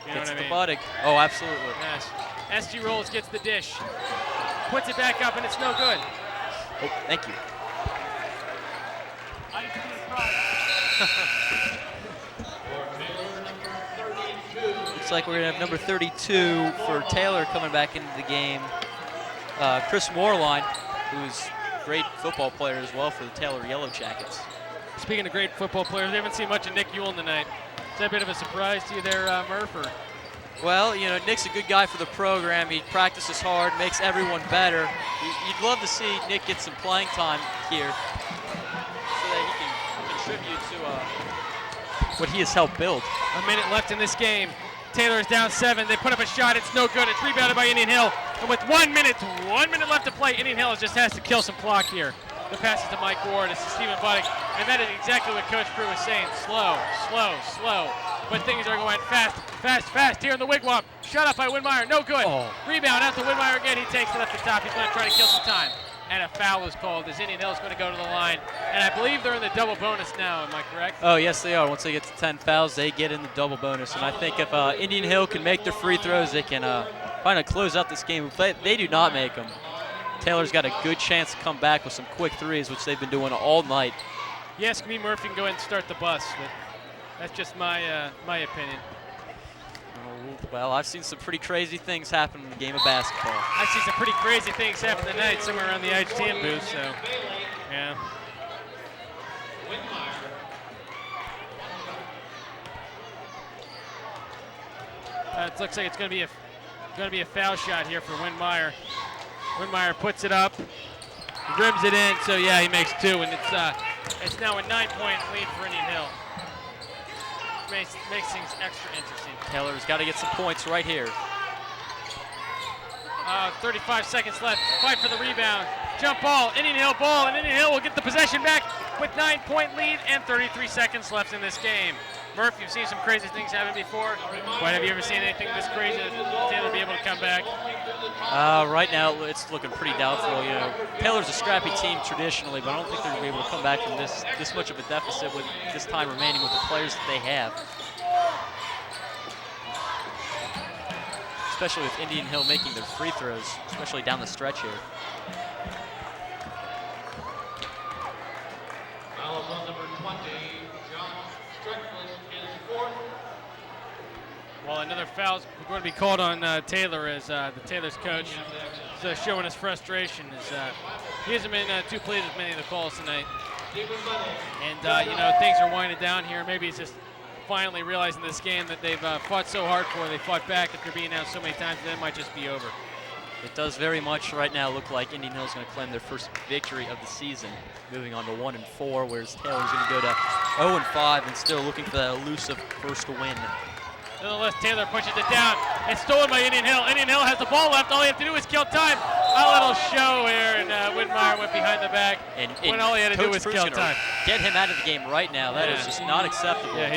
You know Gets what I the mean? Buddick. Oh, absolutely. Yes. SG Rolls gets the dish. Puts it back up, and it's no good. Oh, thank you. Looks like we're going to have number 32 for Taylor coming back into the game. Chris Moorline, who's a great football player as well for the Taylor Yellow Jackets. Speaking of great football players, we haven't seen much of Nick Ewell tonight. Is that a bit of a surprise to you there, Murph? Or? Well, you know, Nick's a good guy for the program. He practices hard, makes everyone better. You'd love to see Nick get some playing time here so that he can contribute to what he has helped build. A minute left in this game. Taylor is down 7. They put up a shot. It's no good. It's rebounded by Indian Hill. And with 1 minute left to play, Indian Hill just has to kill some clock here. The pass is to Mike Ward. It's to Stephen Buddick. And that is exactly what Coach Prue was saying. Slow, slow, slow. But things are going fast, fast, fast here in the wigwam. Shut up by Windmeyer. No good. Oh. Rebound out to Windmeyer again. He takes it up the top. He's going to try to kill some time. And a foul is called as Indian Hill is going to go to the line. And I believe they're in the double bonus now. Am I correct? Oh, yes, they are. Once they get to 10 fouls, they get in the double bonus. And I think if Indian Hill can make their free throws, they can finally close out this game. If they do not make them, Taylor's got a good chance to come back with some quick threes, which they've been doing all night. Yes, me, Murphy can go ahead and start the bus, but that's just my opinion. Well, I've seen some pretty crazy things happen in the game of basketball. I see some pretty crazy things happen tonight somewhere around the IHTM booth, so yeah. It looks like it's going to be a foul shot here for Windmeyer. Windmeyer puts it up, rims it in, so yeah, he makes 2, and it's now a 9-point lead for Indian Hill. Makes things extra interesting. Taylor's got to get some points right here. 35 seconds left. Fight for the rebound. Jump ball. Indian Hill ball, and Indian Hill will get the possession back with 9-point lead and 33 seconds left in this game. Murph, you've seen some crazy things happen before, but have you ever seen anything this crazy that Taylor be able to come back? Right now, it's looking pretty doubtful. You know, Taylor's a scrappy team traditionally, but I don't think they're going to be able to come back from this much of a deficit with this time remaining with the players that they have. Especially with Indian Hill making their free throws, especially down the stretch here. Foul on number 20, John Strickland is fourth. Well, another foul's going to be called on Taylor as the Taylor's coach is showing his frustration. He hasn't been too pleased with many of the calls tonight. And, you know, things are winding down here. Maybe he's just finally realizing this game that they've fought so hard for. They fought back after being out so many times, then it might just be over. It does very much right now look like Indian Hill's going to claim their first victory of the season, moving on to 1-4, whereas Taylor's going to go to 0-5 and still looking for that elusive first win. Nonetheless, Taylor pushes it down. It's stolen by Indian Hill. Indian Hill has the ball left. All he have to do is kill time. A little show here, and Whitmire went behind the back And when all he had to do was Coach kill Prue's gonna time. Get him out of the game right now. That is just not acceptable. Yeah,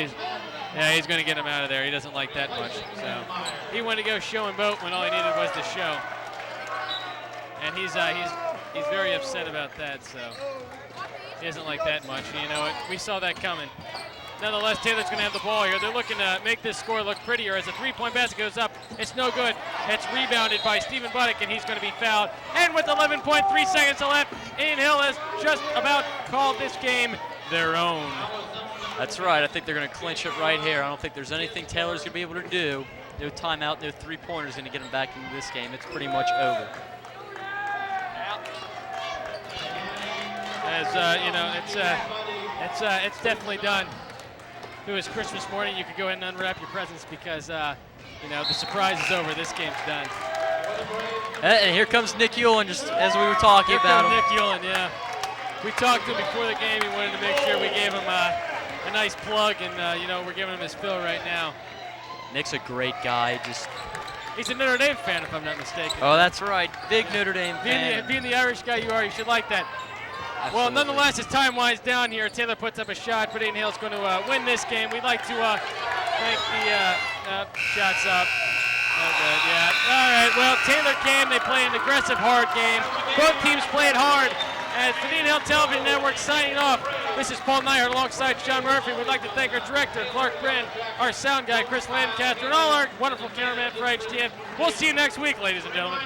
he's going to get him out of there. He doesn't like that much. So he wanted to go show and boat when all he needed was to show. And he's very upset about that. So he doesn't like that much. You know, we saw that coming. Nonetheless, Taylor's going to have the ball here. They're looking to make this score look prettier as the three-point basket goes up. It's no good. It's rebounded by Stephen Buddick, and he's going to be fouled. And with 11.3 seconds left, Indian Hill has just about called this game their own. That's right. I think they're going to clinch it right here. I don't think there's anything Taylor's going to be able to do. No timeout, no three-pointers going to get him back into this game. It's pretty much over. As you know, it's definitely done. If it was Christmas morning, you could go ahead and unwrap your presents because you know, the surprise is over. This game's done. And here comes Nick Hewlin, just as we were talking about him. Nick Hewlin, yeah. We talked to him before the game. He wanted to make sure we gave him a nice plug, and you know, we're giving him his fill right now. Nick's a great guy. He's a Notre Dame fan, if I'm not mistaken. Oh, that's right. Big Notre Dame fan. Being the Irish guy you are, you should like that. Absolutely. Well, nonetheless, as time winds down here, Taylor puts up a shot, but Indian Hill's going to win this game. We'd like to thank the shots up. Oh, good, yeah. All right, well, Taylor came. They played an aggressive, hard game. Both teams played hard. As the Indian Hill Television Network signing off, this is Paul Nyhart alongside Sean Murphy. We'd like to thank our director, Clark Brin, our sound guy, Chris Lancaster, and all our wonderful cameramen for HTN. We'll see you next week, ladies and gentlemen.